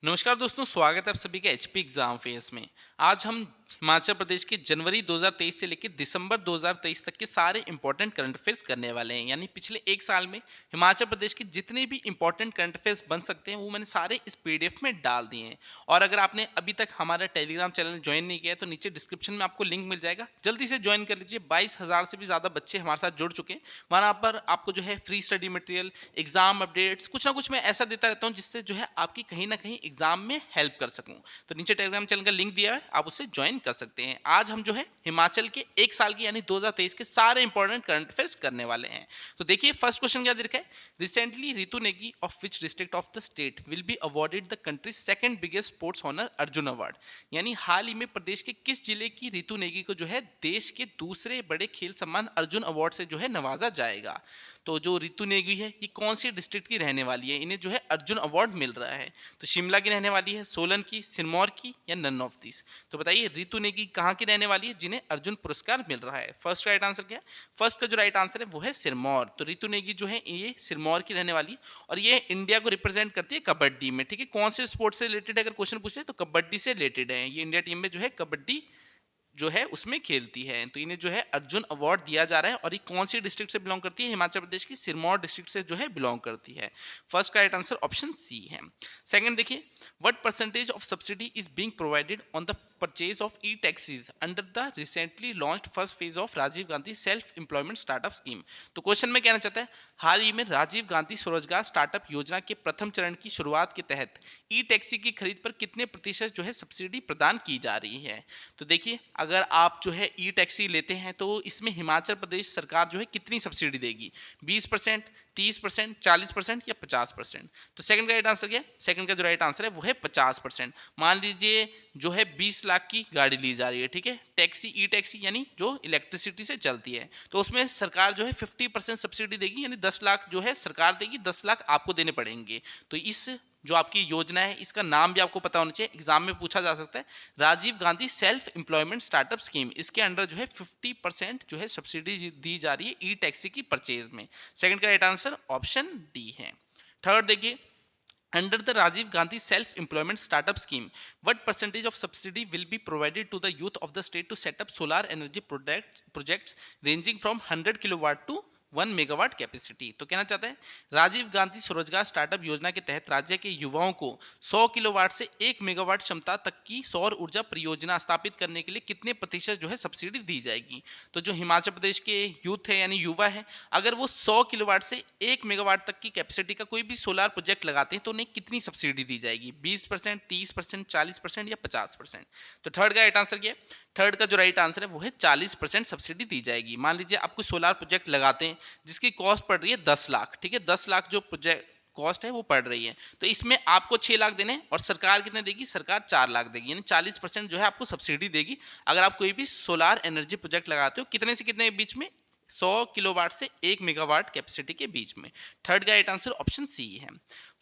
नमस्कार दोस्तों, स्वागत है आप सभी का एचपी एग्जाम फेयर्स में। आज हम हिमाचल प्रदेश के जनवरी 2023 से लेकर दिसंबर 2023 तक के सारे इंपॉर्टेंट करंट अफेयर्स करने वाले हैं। यानी पिछले एक साल में हिमाचल प्रदेश के जितने भी इंपॉर्टेंट करंट अफेयर्स बन सकते हैं वो मैंने सारे इस पीडीएफ में डाल दिए हैं। और अगर आपने अभी तक हमारा टेलीग्राम चैनल ज्वाइन नहीं किया है तो नीचे डिस्क्रिप्शन में आपको लिंक मिल जाएगा, जल्दी से ज्वाइन कर लीजिए। 22,000 से भी ज़्यादा बच्चे हमारे साथ जुड़ चुके हैं। वहाँ पर आपको जो है free study material, exam updates, कुछ ना कुछ मैं ऐसा देता रहता हूँ जिससे जो है आपकी कहीं ना कहीं एग्जाम में हेल्प कर सकूं। तो नीचे टेलीग्राम चैनल का लिंक दिया है, आप उससे ज्वाइन कर सकते हैं। आज हम जो है हिमाचल के एक साल की यानी 2023 के सारे इंपॉर्टेंट करंट अफेयर्स करने वाले हैं। तो देखिए फर्स्ट क्वेश्चन क्या दे रखा है। Recently Ritu Negi of which district of the state will be awarded the country's second biggest sports honour Arjun award. यानी हाल ही में प्रदेश के किस जिले की रितु नेगी को जो है देश के दूसरे बड़े खेल सम्मान अर्जुन अवार्ड से जो है नवाजा जाएगा। तो जो रितु नेगी है ये कौन सी डिस्ट्रिक्ट की रहने वाली है, इन्हें जो है अर्जुन अवार्ड मिल रहा है। तो शिमला की रहने वाली है, सोलन की, सिरमौर की या नन ऑफ दिस। तो बताइए रितु नेगी कहाँ की रहने वाली है जिन्हें अर्जुन पुरस्कार मिल रहा है। फर्स्ट का राइट आंसर क्या है? फर्स्ट का जो राइट आंसर है वो है सिरमौर। तो रितु नेगी जो है ये सिरमौर की रहने वाली है और ये इंडिया को रिप्रेजेंट करती है कबड्डी में। ठीक है, कौन से स्पोर्ट्स से रिलेटेड अगर क्वेश्चन पूछे तो कबड्डी से रिलेटेड है। ये इंडिया टीम में जो है कबड्डी जो है उसमें खेलती है। तो इन्हें जो है अर्जुन अवार्ड दिया जा रहा है और ये कौन सी डिस्ट्रिक्ट से बिलोंग करती है? हिमाचल प्रदेश की सिरमौर डिस्ट्रिक्ट से जो है बिलोंग करती है। फर्स्ट का राइट आंसर ऑप्शन सी है। सेकंड देखिए, what percentage of subsidy is being provided on the purchase of e taxis under the recently launched first phase of Rajiv Gandhi self employment startup scheme. तो question में कहना चाहता है हाल ही में राजीव गांधी स्वरोजगार स्टार्टअप योजना के प्रथम चरण की शुरुआत के तहत ई टैक्सी की खरीद पर कितने प्रतिशत जो है सब्सिडी प्रदान की जा रही है। तो देखिए अगर आप जो है ई टैक्सी लेते हैं तो इसमें हिमाचल प्रदेश सरकार जो है कितनी सब्सिडी देगी? 20%, 30%, 40% या 50%? तो सेकंड का राइट आंसर क्या है? सेकंड का जो राइट आंसर है वो है 50%। मान लीजिए जो है 20 लाख की गाड़ी ली जा रही है, ठीक है, टैक्सी, ई टैक्सी यानी जो इलेक्ट्रिसिटी से चलती है, तो उसमें सरकार जो है 50% सब्सिडी देगी, यानी 10 लाख जो है सरकार देगी, 10 लाख आपको देने पड़ेंगे। तो इस जो आपकी योजना है इसका नाम भी आपको पता होना चाहिए, एग्जाम में पूछा जा सकता है। Rajiv Gandhi self employment startup scheme, इसके अंडर जो है 50% जो है सब्सिडी दी जा रही है ई टैक्सी की परचेज में। सेकंड का राइट आंसर ऑप्शन डी है। थर्ड देखिए, under the Rajiv Gandhi self-employment startup scheme, what percentage of subsidy will be provided to the youth of the state to set up solar energy projects ranging from 100 kilowatt to 1 megawatt capacity? तो कहना चाहता है राजीव गांधी स्वरोजगार startup योजना के तहत राज्य के युवाओं को 100 किलोवाट से 1 मेगावाट क्षमता तक की सौर ऊर्जा परियोजना स्थापित करने के लिए कितने प्रतिशत जो है सब्सिडी दी जाएगी? तो जो हिमाचल प्रदेश के यूथ है यानी युवा है, अगर वो 100 किलोवाट से 1 मेगावाट तक की कैपेसिटी का कोई भी सोलार प्रोजेक्ट लगाते हैं तो उन्हें कितनी सब्सिडी दी जाएगी? 20%, 30%, 40% या 50%? तो थर्ड का राइट आंसर क्या है? थर्ड का जो राइट आंसर है वो है 40% सब्सिडी दी जाएगी। मान लीजिए आप कोई सोलार प्रोजेक्ट लगाते हैं जिसकी कॉस्ट पड़ रही है 10 लाख, ठीक है, 10 लाख जो प्रोजेक्ट कॉस्ट है वो पड़ रही है, तो इसमें आपको 6 लाख देने हैं और सरकार कितने देगी? सरकार 4 लाख देगी, यानी 40% जो है आपको सब्सिडी देगी अगर आप कोई भी सोलार एनर्जी प्रोजेक्ट लगाते हो। कितने से कितने के बीच में? 100 किलोवाट से 1 मेगावाट कैपेसिटी के बीच में। थर्ड का राइट आंसर ऑप्शन सी है।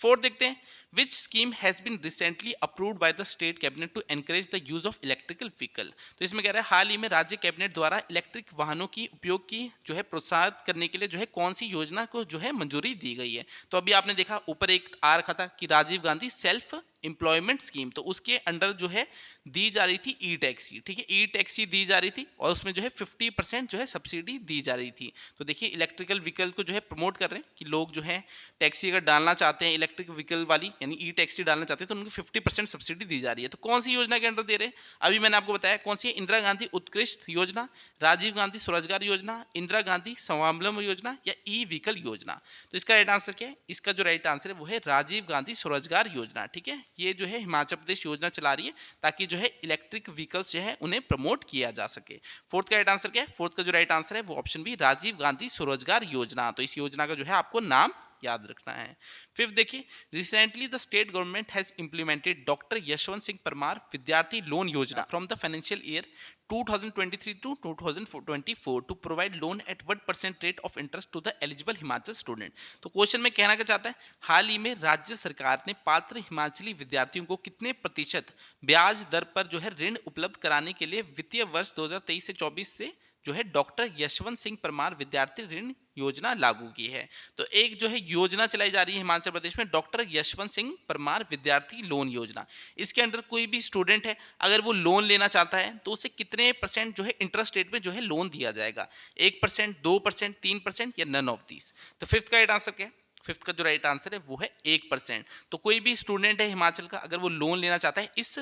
फोर्थ देखते हैं, which scheme has been recently approved by the state cabinet to encourage the use of electrical vehicle. तो इसमें कह रहा है हाल ही में राज्य कैबिनेट द्वारा इलेक्ट्रिक वाहनों की उपयोग की जो है प्रोत्साहित करने के लिए जो है कौन सी योजना को जो है मंजूरी दी गई है? तो अभी आपने देखा ऊपर एक आ रखा था कि Rajiv Gandhi self employment scheme, तो उसके अंडर जो है दी जा रही थी ई टैक्सी, ठीक है, ई टैक्सी दी जा रही थी और उसमें जो है 50% जो है सब्सिडी दी जा रही थी। तो देखिए इलेक्ट्रिकल व्हीकल को जो है प्रमोट कर रहे हैं कि लोग जो है टैक्सी अगर डालना चाहते हैं इलेक्ट्रिक व्हीकल वाली यानी ई टैक्सी डालना चाहते हैं तो उनको 50% सब्सिडी दी जा रही है। तो कौन सी योजना के अंडर दे रहे हैं? अभी मैंने आपको बताया कौन सी है, इंदिरा गांधी उत्कृष्ट योजना, राजीव गांधी स्वरोजगार योजना, इंदिरा गांधी स्वावलंबन योजना या ई व्हीकल योजना। तो इसका राइट आंसर क्या है? इसका जो राइट आंसर है वो है राजीव गांधी स्वरोजगार योजना, ठीक है, ये जो है हिमाचल प्रदेश योजना चला रही है ताकि जो है इलेक्ट्रिक व्हीकल्स जो है उन्हें प्रमोट किया जा सके। फोर्थ का राइट आंसर क्या है? फोर्थ का जो राइट आंसर है वो ऑप्शन बी राजीव गांधी स्वरोजगार योजना। तो इस योजना का जो है आपको नाम याद रखना है। फिफ्थ देखिए, recently the state government has implemented doctor Yashwant Singh Parmar विद्यार्थी लोन योजना from the financial year 2023 to 2024 to provide loan at what percent rate of interest to the eligible Himachal student. तो क्वेश्चन में कहना क्या चाहता है, हाल ही में राज्य सरकार ने पात्र हिमाचली विद्यार्थियों को कितने प्रतिशत ब्याज दर पर जो है ऋण उपलब्ध कराने के लिए वित्तीय वर्ष 2023 से 24 से जो है डॉक्टर यशवंत सिंह परमार विद्यार्थी ऋण योजना लागू की है। तो एक जो है योजना चलाई जा रही है हिमाचल प्रदेश में, डॉक्टर यशवंत सिंह परमार विद्यार्थी लोन योजना। इसके अंडर कोई भी स्टूडेंट है, अगर वो लोन लेना चाहता है तो उसे कितने परसेंट जो है इंटरेस्ट रेट पे जो है लोन दिया जाएगा, 1%, 2%, 3% या नन ऑफ दीज। तो फिफ्थ का राइट आंसर क्या है? फिफ्थ का जो राइट आंसर है वो है 1%। तो कोई भी स्टूडेंट है हिमाचल का, अगर वो लोन लेना चाहता है इस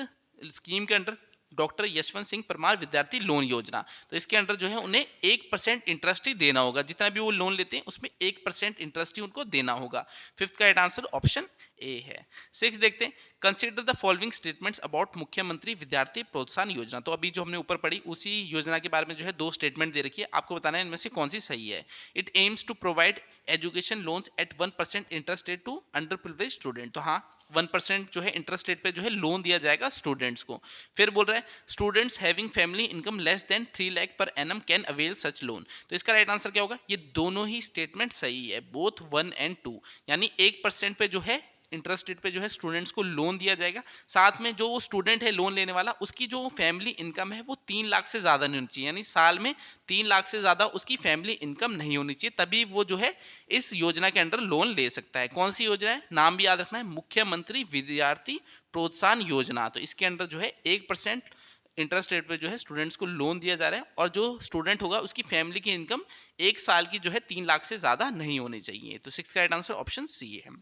स्कीम के अंडर, डॉक्टर यशवंत सिंह परमार विद्यार्थी लोन योजना, तो इसके अंडर जो है उन्हें 1% इंटरेस्ट ही देना होगा। जितना भी वो लोन लेते हैं उसमें 1% इंटरेस्ट ही उनको देना होगा। फिफ्थ का राइट आंसर ऑप्शन ए है। सिक्स देखते हैं, consider the following statements about मुख्यमंत्री विद्यार्थी प्रोत्साहन योजना। तो अभी जो हमने ऊपर पढ़ी उसी योजना के बारे में जो है दो स्टेटमेंट दे रखी है, आपको बताना है इनमें से कौन सी सही है। It aims to provide education loans at 1% interest rate to under privilege student. तो हाँ, 1% जो है इंटरेस्ट रेट पे जो है लोन दिया जाएगा स्टूडेंट्स को। फिर बोल रहा है students having family income less than 3 lakh per annum can avail such loan. तो इसका राइट आंसर क्या होगा? ये दोनों ही स्टेटमेंट सही है, बोथ 1 एंड 2। यानी 1% पे जो है इंटरेस्ट रेट पे जो है स्टूडेंट्स को लोन दिया जाएगा, साथ में जो स्टूडेंट है लोन लेने वाला उसकी जो फैमिली इनकम है वो 3 लाख से ज़्यादा नहीं होनी चाहिए, यानी साल में 3 लाख से ज़्यादा उसकी फैमिली इनकम नहीं होनी चाहिए, तभी वो जो है इस योजना के अंडर लोन ले सकता है। कौन सी योजना है? नाम भी याद रखना है, मुख्यमंत्री विद्यार्थी प्रोत्साहन योजना। तो इसके अंडर जो है 1% इंटरेस्ट रेट पे जो है स्टूडेंट्स को लोन दिया जा रहा है, और जो स्टूडेंट होगा उसकी फैमिली की इनकम एक साल की जो है 3 लाख से ज़्यादा नहीं होनी चाहिए। तो सिक्स का राइट आंसर ऑप्शन सी है।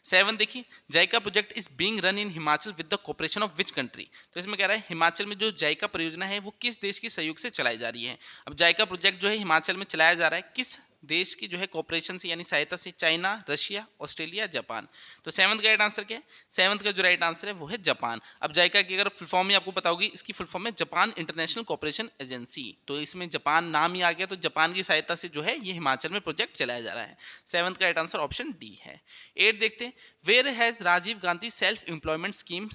7 देखिए, JICA project is being run in Himachal with the cooperation of which country. तो इसमें कह रहा है हिमाचल में जो जाइका परियोजना है वो किस देश के सहयोग से चलाई जा रही है। अब जाइका प्रोजेक्ट जो है हिमाचल में चलाया जा रहा है किस देश की जो है कॉपरेशन से यानी सहायता से? China, Russia, Australia, Japan. तो सेवंथ का राइट आंसर क्या है? सेवंथ का जो राइट आंसर है वो है जापान। अब जाइका की अगर फुल फॉर्म ही आपको पता होगी, इसकी फुल फॉर्म है जापान इंटरनेशनल कॉपरेशन एजेंसी। तो इसमें जापान नाम ही आ गया, तो जापान की सहायता से जो है ये हिमाचल में प्रोजेक्ट चलाया जा रहा है। सेवंथ का राइट आंसर ऑप्शन डी है। 8 देखते हैं, where has Rajiv Gandhi self employment scheme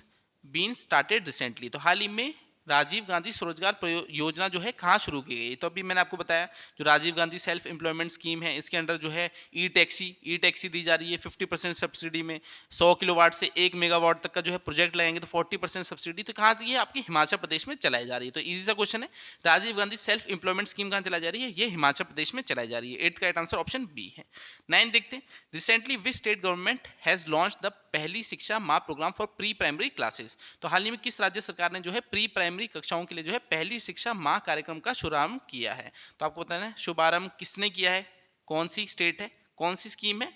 been started recently. तो हाल ही में राजीव गांधी स्वरोजगार योजना जो है कहाँ शुरू की गई? तो अभी मैंने आपको बताया जो Rajiv Gandhi self employment scheme है इसके अंडर जो है ई टैक्सी दी जा रही है 50% सब्सिडी में। 100 किलोवाट से 1 मेगावाट तक का जो है प्रोजेक्ट लगाएंगे तो 40% सब्सिडी। तो कहाँ ये आपकी हिमाचल प्रदेश में चलाई जा रही है। तो इजी सा क्वेश्चन है, Rajiv Gandhi self employment scheme कहाँ चलाई जा रही है? ये हिमाचल प्रदेश में चलाई जा रही है। 8th का राइट आंसर ऑप्शन बी है। 9 देखते हैं, recently which state government has launch the Pehli Shiksha Maah program for pre primary classes. तो हाल ही में किस राज्य सरकार ने जो है प्री प्राइमरी कक्षाओं के लिए जो है पहली शिक्षा माह कार्यक्रम का शुभारंभ किया है? तो आपको बताना है शुभारंभ किसने किया है, कौन सी स्टेट है, कौन सी स्कीम है?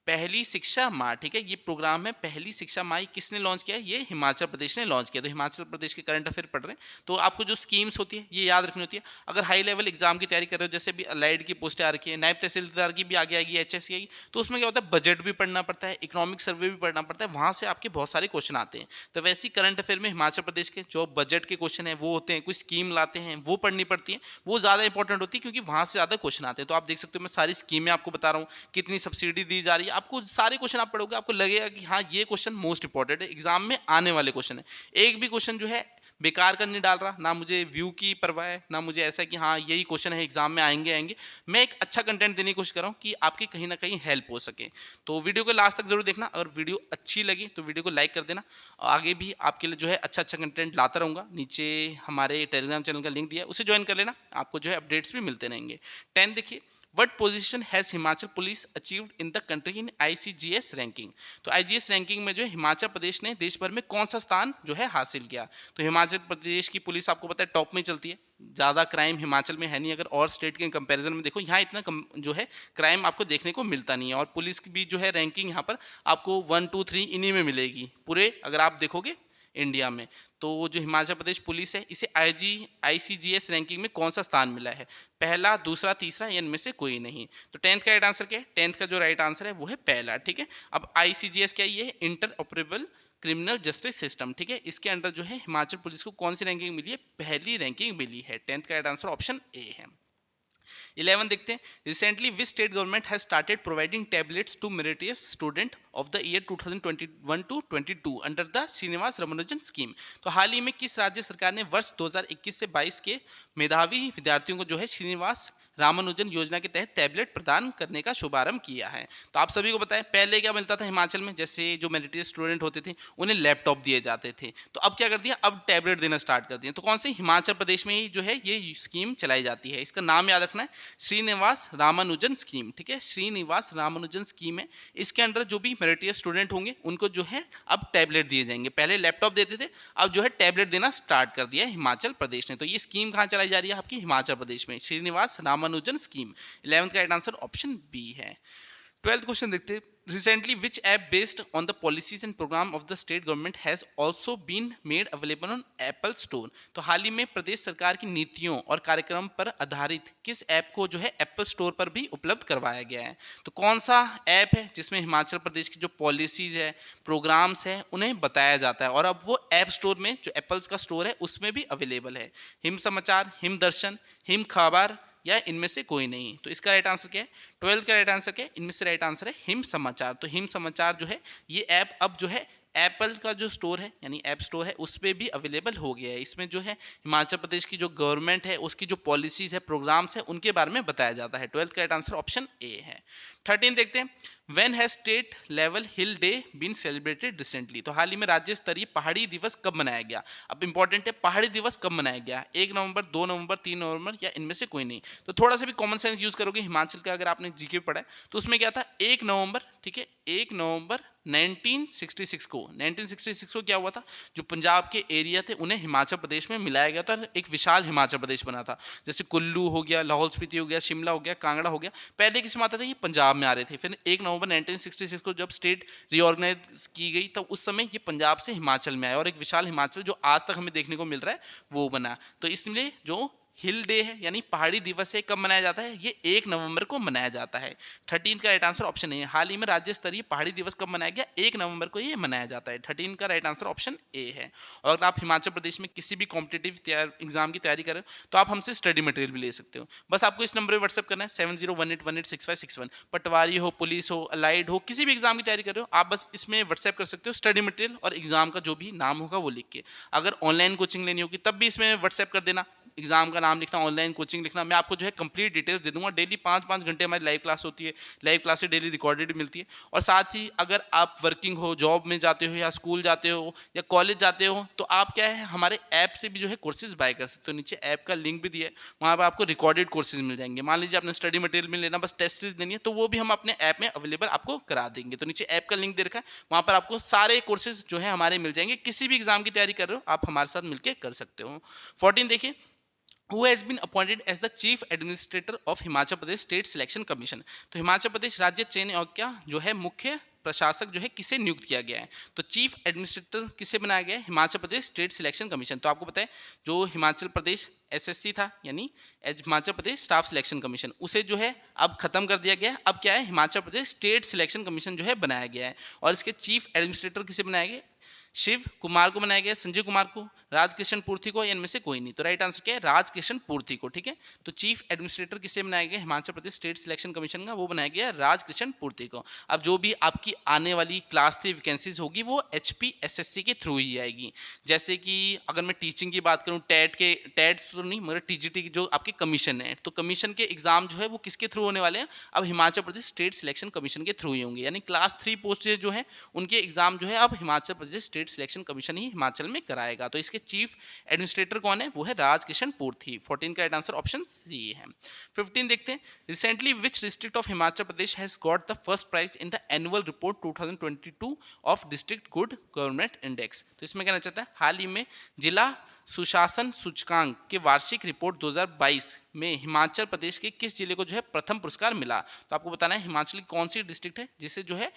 पहली शिक्षा माह, ठीक है, ये प्रोग्राम है पहली शिक्षा माह। ये किसने लॉन्च किया है? ये हिमाचल प्रदेश ने लॉन्च किया। तो हिमाचल प्रदेश के करंट अफेयर पढ़ रहे हैं तो आपको जो स्कीम्स होती है ये याद रखनी होती है। अगर हाई लेवल एग्जाम की तैयारी कर रहे हो, जैसे भी अलाइड की पोस्टें आ रखी है, नायब तहसीलदार की भी आगे आएगी, HSC आएगी, तो उसमें क्या होता है बजट भी पढ़ना पड़ता है, इकोनॉमिक सर्वे भी पढ़ना पड़ता है, वहाँ से आपके बहुत सारे क्वेश्चन आते हैं। तो वैसे ही करंट अफेयर में हिमाचल प्रदेश के जो बजट के क्वेश्चन है वो होते हैं, कोई स्कीम लाते हैं वो पढ़नी पड़ती है, वो ज़्यादा इंपॉर्टेंट होती है क्योंकि वहाँ से ज़्यादा क्वेश्चन आते हैं। तो आप देख सकते हो मैं सारी स्कीमें आपको बता रहा हूँ, कितनी सब्सिडी दी जा रही है, आपको सारे क्वेश्चन आप पढ़ोगे आपको लगेगा कि हाँ ये क्वेश्चन मोस्ट इंपॉर्टेंट है, एग्जाम में आने वाले क्वेश्चन है। एक भी क्वेश्चन जो है बेकार कर नहीं डाल रहा, ना मुझे व्यू की परवाह है, ना मुझे ऐसा कि हाँ यही क्वेश्चन है एग्जाम में आएंगे आएंगे। मैं एक अच्छा कंटेंट देने की कोशिश कर रहा हूँ कि आपकी कहीं ना कहीं हेल्प हो सके। तो वीडियो को लास्ट तक जरूर देखना, अगर वीडियो अच्छी लगी तो वीडियो को लाइक कर देना। आगे भी आपके लिए जो है अच्छा अच्छा कंटेंट लाता रहूँगा। नीचे हमारे टेलीग्राम चैनल का लिंक दिया है, उसे ज्वाइन कर लेना, आपको जो है अपडेट्स भी मिलते रहेंगे। 10 देखिए, What position has Himachal police achieved in the country in ICGS ranking. तो IGS रैंकिंग में जो है हिमाचल प्रदेश ने देश भर में कौन सा स्थान जो है हासिल किया? तो हिमाचल प्रदेश की पुलिस आपको पता है टॉप में चलती है, ज़्यादा क्राइम हिमाचल में है नहीं। अगर और स्टेट के कंपैरिजन में देखो यहाँ इतना जो है क्राइम आपको देखने को मिलता नहीं है, और पुलिस की भी जो है रैंकिंग यहाँ पर आपको 1 2 3 इन्हीं में मिलेगी पूरे अगर आप देखोगे इंडिया में। तो जो हिमाचल प्रदेश पुलिस है इसे ICGS रैंकिंग में कौन सा स्थान मिला है? पहला, दूसरा, तीसरा या इनमें से कोई नहीं। तो 10th का राइट आंसर क्या है? 10th का जो राइट आंसर है वो है पहला, ठीक है। अब ICGS क्या है? ये inter operable criminal justice system, ठीक है, इसके अंडर जो है हिमाचल पुलिस को कौन सी रैंकिंग मिली है? पहली रैंकिंग मिली है। 10th का राइट आंसर ऑप्शन ए है। 11 देखते हैं, recently which state government has started providing tablets to meritorious student of the year 2021 to 22 under the Srinivas Ramanujan scheme. तो हाल ही में किस राज्य सरकार ने वर्ष 2021 से 22 के मेधावी विद्यार्थियों को जो है श्रीनिवास रामानुजन योजना के तहत टैबलेट प्रदान करने का शुभारंभ किया है। तो आप सभी को पता है पहले क्या मिलता था हिमाचल में, जैसे जो मेरिटियस स्टूडेंट होते थे उन्हें लैपटॉप दिए जाते थे, तो अब क्या कर दिया, अब टैबलेट देना स्टार्ट कर दिया। तो कौन से, हिमाचल प्रदेश में ही जो है ये स्कीम चलाई जाती है। इसका नाम याद रखना है, श्रीनिवास रामानुजन स्कीम, ठीक है, श्रीनिवास रामानुजन स्कीम है। इसके अंडर जो भी मेरिटियस स्टूडेंट होंगे उनको जो है अब टैबलेट दिए जाएंगे। पहले लैपटॉप देते थे, अब जो है टैबलेट देना स्टार्ट कर दिया है हिमाचल प्रदेश ने। तो ये स्कीम कहाँ चलाई जा रही है आपकी, हिमाचल प्रदेश में, श्रीनिवास रामानुजन स्कीम। 11th का राइट आंसर ऑप्शन बी है। 12th क्वेश्चन देखते हैं। Recently, which app based on the policies and program of the state government has also been made available on Apple Store? तो हाल ही में प्रदेश सरकार की नीतियों और कार्यक्रम पर आधारित किस ऐप को जो है एप्पल स्टोर पर भी उपलब्ध करवाया गया है? तो कौन सा ऐप है जिसमें हिमाचल प्रदेश की जो पॉलिसीज है, प्रोग्राम्स है, उन्हें बताया जाता है, और अब वो ऐप स्टोर में, जो एप्पल का स्टोर है उसमें भी अवेलेबल है? हिम समाचार, हिम दर्शन, हिम खबर, या इनमें से कोई नहीं? तो इसका राइट आंसर क्या है? 12th का राइट आंसर क्या है? इनमें से राइट आंसर है हिम समाचार। तो हिम समाचार जो है ये ऐप अब जो है एप्पल का जो स्टोर है यानी ऐप स्टोर है उस पर भी अवेलेबल हो गया है। इसमें जो है हिमाचल प्रदेश की जो गवर्नमेंट है उसकी जो पॉलिसीज है, प्रोग्राम्स है, उनके बारे में बताया जाता है। 12th का राइट आंसर ऑप्शन ए है। 13 देखते हैं। When has state level hill day been celebrated recently? तो हाल ही में राज्य स्तरीय पहाड़ी दिवस कब मनाया गया? अब इंपॉर्टेंट है, पहाड़ी दिवस कब मनाया गया? 1 नवंबर, 2 नवंबर, 3 नवंबर, या इनमें से कोई नहीं? तो थोड़ा सा भी कॉमन सेंस यूज करोगे, हिमाचल का अगर आपने जीके पढ़ा है तो उसमें क्या था, 1 नवंबर, ठीक है, 1 नवंबर 1966 को, 1966 को क्या हुआ था, जो पंजाब के एरिया थे उन्हें हिमाचल प्रदेश में मिलाया गया था और एक विशाल हिमाचल प्रदेश बना था। जैसे कुल्लू हो गया, लाहौल स्पीति हो गया, शिमला हो गया, कांगड़ा हो गया, पहले किस में आते थे, ये पंजाब में आ रहे थे। फिर 1 नवंबर 1966 को जब स्टेट रीऑर्गेनाइज की गई तब उस समय ये पंजाब से हिमाचल में आया और एक विशाल हिमाचल जो आज तक हमें देखने को मिल रहा है वो बना। तो इसलिए जो हिल डे है यानी पहाड़ी दिवस है, कब मनाया जाता है? ये 1 नवंबर को मनाया जाता है। 13 का राइट आंसर ऑप्शन ए है। हाल ही में राज्य स्तरीय पहाड़ी दिवस कब मनाया गया? 1 नवंबर को ये मनाया जाता है। 13 का राइट आंसर ऑप्शन ए है। और अगर आप हिमाचल प्रदेश में किसी भी कॉम्पिटेटिव एग्जाम की तैयारी कर रहे हो तो आप हमसे स्टडी मटेरियल भी ले सकते हो। बस आपको इस नंबर पर व्हाट्सएप करना है 7018186561। पटवारी हो, पुलिस हो, अलाइड हो, किसी भी एग्जाम की तैयारी कर रहे हो आप बस इसमें व्हाट्सएप कर सकते हो स्टडी मटेरियल और एग्जाम का जो भी नाम होगा वो लिख के। अगर ऑनलाइन कोचिंग लेनी होगी तब भी इसमें व्हाट्सएप कर देना, एग्जाम का नाम लिखना, ऑनलाइन कोचिंग लिखना, मैं आपको जो है कंप्लीट डिटेल्स दे दूंगा। डेली 5-5 घंटे हमारी लाइव क्लास होती है, लाइव क्लास से डेली रिकॉर्डेड मिलती है। और साथ ही अगर आप वर्किंग हो, जॉब में जाते हो, या स्कूल जाते हो, या कॉलेज जाते हो, तो आप क्या है हमारे ऐप से भी जो है कोर्सेज बाय कर सकते हो। नीचे ऐप का लिंक भी दिया है, वहाँ पर आपको रिकॉर्डेड कोर्सेज मिल जाएंगे। मान लीजिए आपने स्टडी मटेरियल में लेना, बस टेस्ट सीरीज लेनी है, तो वो भी हम अपने ऐप में अवेलेबल आपको करा देंगे। तो नीचे ऐप का लिंक दे रखा है, वहाँ पर आपको सारे कोर्सेज जो है हमारे मिल जाएंगे। किसी भी एग्जाम की तैयारी कर रहे हो आप हमारे साथ मिलकर कर सकते हो। 14 देखिए। Who has been appointed as the Chief Administrator of Himachal Pradesh State Selection Commission? तो हिमाचल प्रदेश राज्य चयन आयोग क्या जो है मुख्य प्रशासक जो है किसे नियुक्त किया गया है? तो चीफ एडमिनिस्ट्रेटर किसे बनाया गया है? हिमाचल प्रदेश स्टेट सिलेक्शन कमीशन। तो आपको पता है जो हिमाचल प्रदेश एसएससी था यानी Himachal Pradesh staff selection commission, उसे जो है अब खत्म कर दिया गया है। अब क्या है, हिमाचल प्रदेश स्टेट सिलेक्शन कमीशन जो है बनाया गया है। और इसके चीफ एडमिनिस्ट्रेटर किसे बनाया गया? शिव कुमार को बनाया गया, संजय कुमार को, राजकिशन पूर्थी को, या इनमें से कोई नहीं? तो राइट आंसर क्या है? राजकिशन पूर्थी को। ठीक है, तो चीफ एडमिनिस्ट्रेटर किसे बनाया गया Himachal Pradesh state selection commission का? वो बनाया गया राजकिशन पूर्थी को। अब जो भी आपकी आने वाली क्लास 3 वैकेंसीज होगी वो HPSSC के थ्रू ही आएगी। जैसे कि अगर मैं टीचिंग की बात करूँ, टेट तो नहीं मगर TGT की जो आपके कमीशन है, तो कमीशन के एग्जाम जो है वो किसके थ्रू होने वाले हैं? अब Himachal Pradesh state selection commission के थ्रू ही होंगे। यानी क्लास 3 पोस्ट जो है उनके एग्जाम जो है अब Himachal Pradesh state selection commission ही हिमाचल में कराएगा। तो इसके चीफ एडमिनिस्ट्रेटर कौन है? वो है राजकिशन पूर्थी। 14 का राइट आंसर ऑप्शन सी है। 15 देखते हैं। Recently which district of Himachal Pradesh has got the first prize in the annual report 2022 of district good government index? तो इसमें कहना चाहता है हाल ही में जिला सुशासन सूचकांक के वार्षिक रिपोर्ट 2022 में हिमाचल प्रदेश के किस जिले को जो है प्रथम पुरस्कार मिला? तो आपको बताना है हिमाचल की कौन सी डिस्ट्रिक्ट है जिसे जो है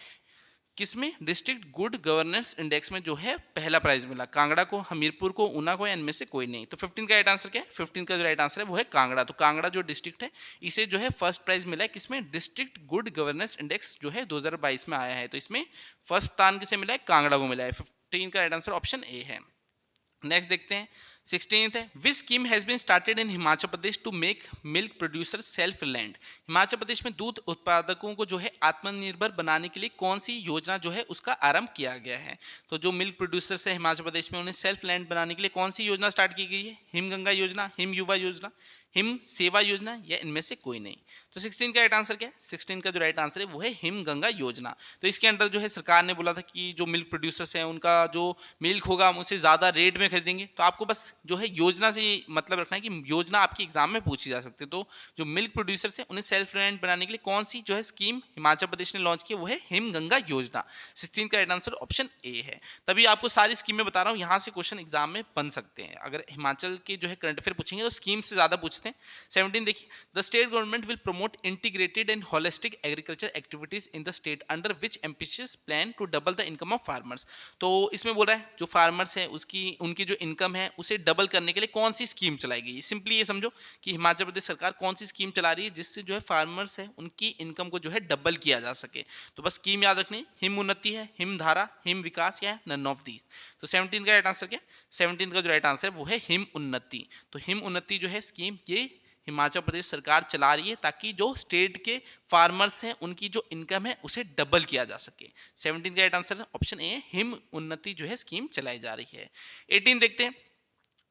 किसमें डिस्ट्रिक्ट गुड गवर्नेंस इंडेक्स में जो है पहला प्राइज मिला? कांगड़ा को, हमीरपुर को, ऊना को, या इनमें से कोई नहीं? तो 15 का राइट आंसर क्या है? 15 का जो राइट आंसर है वो है कांगड़ा। तो कांगड़ा जो डिस्ट्रिक्ट है इसे जो है फर्स्ट प्राइज मिला है किसमें? डिस्ट्रिक्ट गुड गवर्नेंस इंडेक्स जो है 2022 में आया है। तो इसमें फर्स्ट स्थान किसे मिला है? कांगड़ा को मिला है। 15 का राइट आंसर ऑप्शन ए है। नेक्स्ट देखते हैं। 16th है, which scheme has been started in Himachal Pradesh to make milk producer self reliant. Himachal Pradesh में दूध उत्पादकों को जो है आत्मनिर्भर बनाने के लिए कौन सी योजना जो है उसका आरंभ किया गया है। तो जो मिल्क प्रोड्यूसर्स है हिमाचल प्रदेश में, उन्हें सेल्फ रिलायंट बनाने के लिए कौन सी योजना स्टार्ट की गई है? हिमगंगा योजना, हिम युवा योजना, हिम सेवा योजना, या इनमें से कोई नहीं। तो 16 का राइट आंसर क्या है? 16 का जो राइट आंसर है वो है हिमगंगा योजना। तो इसके अंदर जो है सरकार ने बोला था कि जो मिल्क प्रोड्यूसर्स हैं उनका जो मिल्क होगा हम उसे ज़्यादा रेट में खरीदेंगे। तो आपको बस जो है योजना से मतलब रखना है कि योजना आपकी एग्जाम में पूछी जा सकती है। तो जो मिल्क प्रोड्यूसर्स हैं उन्हें सेल्फ रिलायंट बनाने के लिए कौन सी जो है स्कीम हिमाचल प्रदेश ने लॉन्च की, वो है हिमगंगा योजना। 16 का राइट आंसर ऑप्शन ए है। तभी आपको सारी स्कीमें बता रहा हूँ, यहाँ से क्वेश्चन एग्जाम में बन सकते हैं। अगर हिमाचल के जो है करंट अफेयर पूछेंगे तो स्कीम से ज़्यादा पूछते हैं। 17 देखिए, the state government will promote integrated and holistic agriculture activities in the state under which ambitious plan to double the income of farmers. तो इसमें बोल रहा है जो फार्मर्स है उसकी उनकी जो इनकम है उसे डबल करने के लिए कौन सी स्कीम चलाई गई। सिंपली ये समझो कि हिमाचल प्रदेश सरकार कौन सी स्कीम चला रही है जिससे जो है फार्मर्स है उनकी इनकम को जो है डबल किया जा सके। तो बस स्कीम याद रखनी, हिम उन्नति है, हिम धारा, हिम विकास, या नन ऑफ दीज। तो 17 का राइट आंसर क्या? 17 का जो राइट आंसर है वो है हिम उन्नति। तो हिम उन्नति जो है स्कीम ये हिमाचल प्रदेश सरकार चला रही है ताकि जो स्टेट के फार्मर्स हैं उनकी जो इनकम है उसे डबल किया जा सके। 17 का राइट आंसर ऑप्शन ए, हिम उन्नति जो है स्कीम चलाई जा रही है। 18 देखते हैं,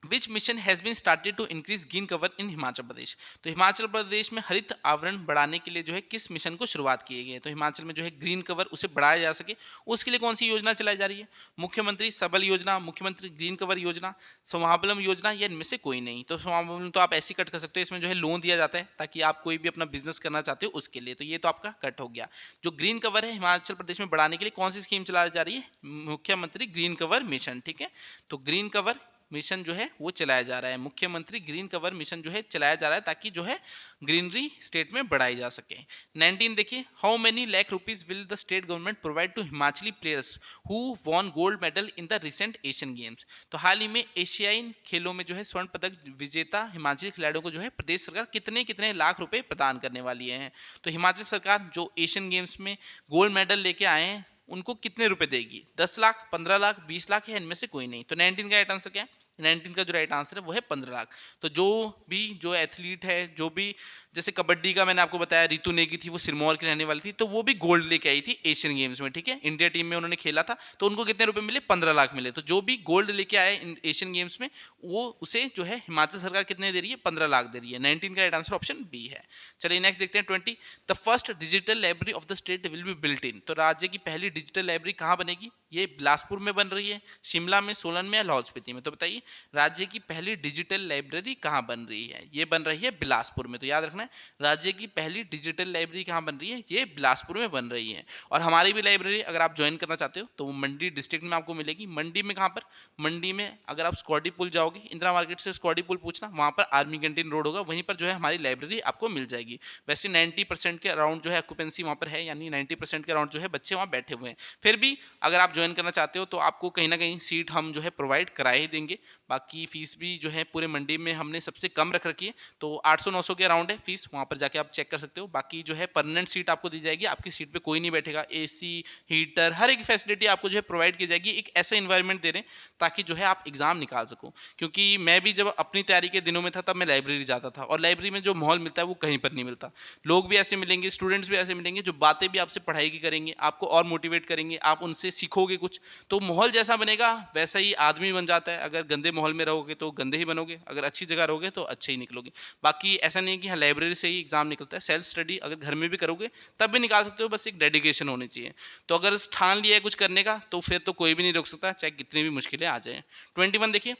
which mission has been started to increase green cover in Himachal Pradesh. तो हिमाचल प्रदेश में हरित आवरण बढ़ाने के लिए जो है किस मिशन को शुरुआत की गई है। तो हिमाचल में जो है ग्रीन कवर उसे बढ़ाया जा सके उसके लिए कौन सी योजना चलाई जा रही है? मुख्यमंत्री सबल योजना, मुख्यमंत्री ग्रीन कवर योजना, स्वावलंबन योजना, या इनमें से कोई नहीं। तो स्वावलंबन तो आप ऐसे कट कर सकते हो, इसमें जो है लोन दिया जाता है ताकि आप कोई भी अपना बिजनेस करना चाहते हो उसके लिए। तो ये तो आपका कट हो गया। जो ग्रीन कवर है हिमाचल प्रदेश में बढ़ाने के लिए कौन सी स्कीम चलाई जा रही है? मुख्यमंत्री ग्रीन कवर मिशन। ठीक है, तो ग्रीन कवर मिशन जो है वो चलाया जा रहा है, मुख्यमंत्री ग्रीन कवर मिशन जो है चलाया जा रहा है ताकि जो है ग्रीनरी स्टेट में बढ़ाई जा सके। 19 देखिए, how many lakh rupees will the state government provide to Himachali players who won gold medal in the recent Asian games. तो हाल ही में एशियाई खेलों में जो है स्वर्ण पदक विजेता हिमाचली खिलाड़ियों को जो है प्रदेश सरकार कितने कितने लाख रुपए प्रदान करने वाली है। तो हिमाचल सरकार जो एशियन गेम्स में गोल्ड मेडल लेके आए हैं उनको कितने रुपए देगी? 10 लाख, 15 लाख, 20 लाख, या इनमें से कोई नहीं। तो 19 का राइट आंसर क्या है? 19 का जो राइट आंसर है वो है 15 लाख। तो जो एथलीट है, जो भी जैसे कबड्डी का मैंने आपको बताया रितु नेगी थी, वो सिरमौर की रहने वाली थी, तो वो भी गोल्ड लेके आई थी एशियन गेम्स में। ठीक है, इंडिया टीम में उन्होंने खेला था, तो उनको कितने रुपए मिले? 15 लाख मिले। तो जो भी गोल्ड लेके आए एशियन गेम्स में वो उसे जो है हिमाचल सरकार कितने दे रही है? 15 लाख दे रही है। 19 का राइट आंसर ऑप्शन बी है। चलिए नेक्स्ट देखते हैं 20, the first digital library of the state will be built in. तो राज्य की पहली डिजिटल लाइब्रेरी कहाँ बनेगी? ये बिलासपुर में बन रही है, शिमला में, सोलन में, या लाहौल स्पीति में। तो बताइए राज्य की पहली डिजिटल लाइब्रेरी कहाँ बन रही है? ये बन रही है बिलासपुर में। तो याद रखना है, राज्य की पहली डिजिटल लाइब्रेरी कहाँ बन रही है? ये बिलासपुर में बन रही है। और हमारी भी लाइब्रेरी अगर आप ज्वाइन करना चाहते हो तो वो मंडी डिस्ट्रिक्ट में आपको मिलेगी। मंडी में कहाँ पर? मंडी में अगर आप स्कॉडी पुल जाओगे, इंदिरा मार्केट से स्कॉडी पुल पूछना, वहाँ पर आर्मी कैंटीन रोड होगा, वहीं पर जो है हमारी लाइब्रेरी आपको मिल जाएगी। वैसे 90% के अराउंड जो है ऑक्यूपेंसी वहाँ पर है, यानी 90% के अराउंड जो है बच्चे वहाँ बैठे हुए हैं। फिर भी अगर आप ज्वाइन करना चाहते हो तो आपको कहीं ना कहीं सीट हम जो है प्रोवाइड करा ही देंगे। बाकी फीस भी जो है पूरे मंडी में हमने सबसे कम रख रखी है, तो 800-900 के अराउंड है फीस, वहाँ पर जाके आप चेक कर सकते हो। बाकी जो है परमानेंट सीट आपको दी जाएगी, आपकी सीट पे कोई नहीं बैठेगा, एसी, हीटर, हर एक फैसिलिटी आपको जो है प्रोवाइड की जाएगी। एक ऐसा इन्वायरमेंट दे रहे हैं ताकि जो है आप एग्जाम निकाल सको। क्योंकि मैं भी जब अपनी तैयारी के दिनों में था तब मैं लाइब्रेरी जाता था, और लाइब्रेरी में जो माहौल मिलता है वो कहीं पर नहीं मिलता। लोग भी ऐसे मिलेंगे, स्टूडेंट्स भी ऐसे मिलेंगे जो बातें भी आपसे पढ़ाई की करेंगे, आपको और मोटिवेट करेंगे, आप उनसे सीखोगे कुछ। तो माहौल जैसा बनेगा वैसा ही आदमी बन जाता है। अगर गंदे माहौल में रहोगे तो गंदे ही बनोगे, अगर अच्छी जगह रहोगे तो अच्छे ही निकलोगे। बाकी ऐसा नहीं है कि हाँ लाइब्रेरी से ही एग्जाम निकलता है, सेल्फ स्टडी अगर घर में भी करोगे तब भी निकाल सकते हो, बस एक डेडिकेशन होनी चाहिए। तो अगर ठान लिया है कुछ करने का तो फिर तो कोई भी नहीं रोक सकता, चाहे कितनी भी मुश्किलें आ जाए। 21 देखिए,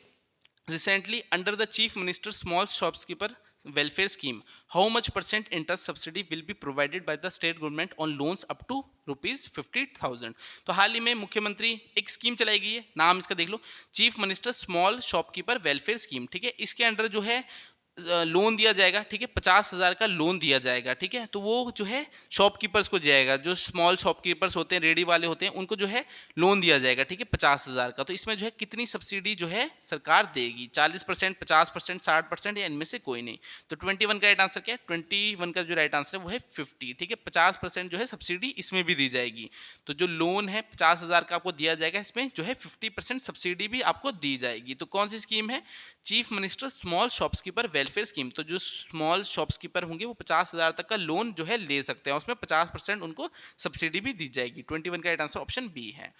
recently under the chief minister small shopkeeper welfare scheme, how much percent interest subsidy will be provided by the state government on loans up to ₹50,000। तो हाल ही में मुख्यमंत्री एक स्कीम चलाई गई है, नाम इसका देख लो, chief minister small shopkeeper welfare scheme. ठीक है, इसके अंडर जो है लोन दिया जाएगा, ठीक है, 50,000 का लोन दिया जाएगा, ठीक है। तो वो जो है शॉपकीपर्स को जाएगा, जो स्मॉल शॉपकीपर्स होते हैं, रेडी वाले होते हैं, उनको जो है लोन दिया जाएगा, ठीक है, 50,000 का। तो इसमें जो है कितनी सब्सिडी जो है सरकार देगी, 40%, 50%, 60% या इनमें से कोई नहीं। तो 21 का राइट आंसर क्या है? 21 का जो राइट आंसर है वो है 50, ठीक है। 50% जो है सब्सिडी इसमें भी दी जाएगी। तो जो लोन है 50,000 का आपको दिया जाएगा, इसमें जो है 50% सब्सिडी भी आपको दी जाएगी। तो कौन सी स्कीम है? Chief minister small shopkeeper welfare scheme. तो जो स्मॉल शॉप्सकीपर होंगे वो 50,000 तक का लोन जो है ले सकते हैं, उसमें 50% उनको सब्सिडी भी दी जाएगी। 21 का राइट आंसर ऑप्शन बी है।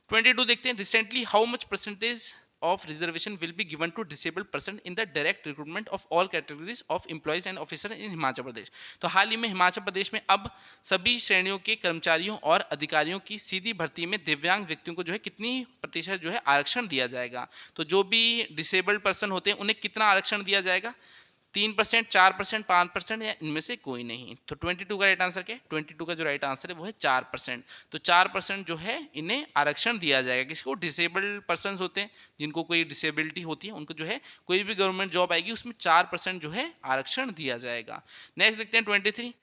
22 देखते हैं, recently how much percentage of reservation will be given to disabled person in the direct recruitment of all categories of employees and officers in Himachal Pradesh. तो हाल ही में हिमाचल प्रदेश में अब सभी श्रेणियों के कर्मचारियों और अधिकारियों की सीधी भर्ती में दिव्यांग व्यक्तियों को जो है कितनी प्रतिशत जो है आरक्षण दिया जाएगा। तो जो भी डिसेबल्ड पर्सन होते हैं उन्हें कितना आरक्षण दिया जाएगा? 3%, 4%, 5% या इनमें से कोई नहीं। तो 22 का राइट आंसर क्या है? 22 का जो राइट आंसर है वो है 4%। तो 4% जो है इन्हें आरक्षण दिया जाएगा। किसको? डिसेबल्ड पर्सन होते हैं, जिनको कोई डिसेबिलिटी होती है, उनको जो है कोई भी गवर्नमेंट जॉब आएगी उसमें 4% जो है आरक्षण दिया जाएगा। नेक्स्ट देखते हैं 23।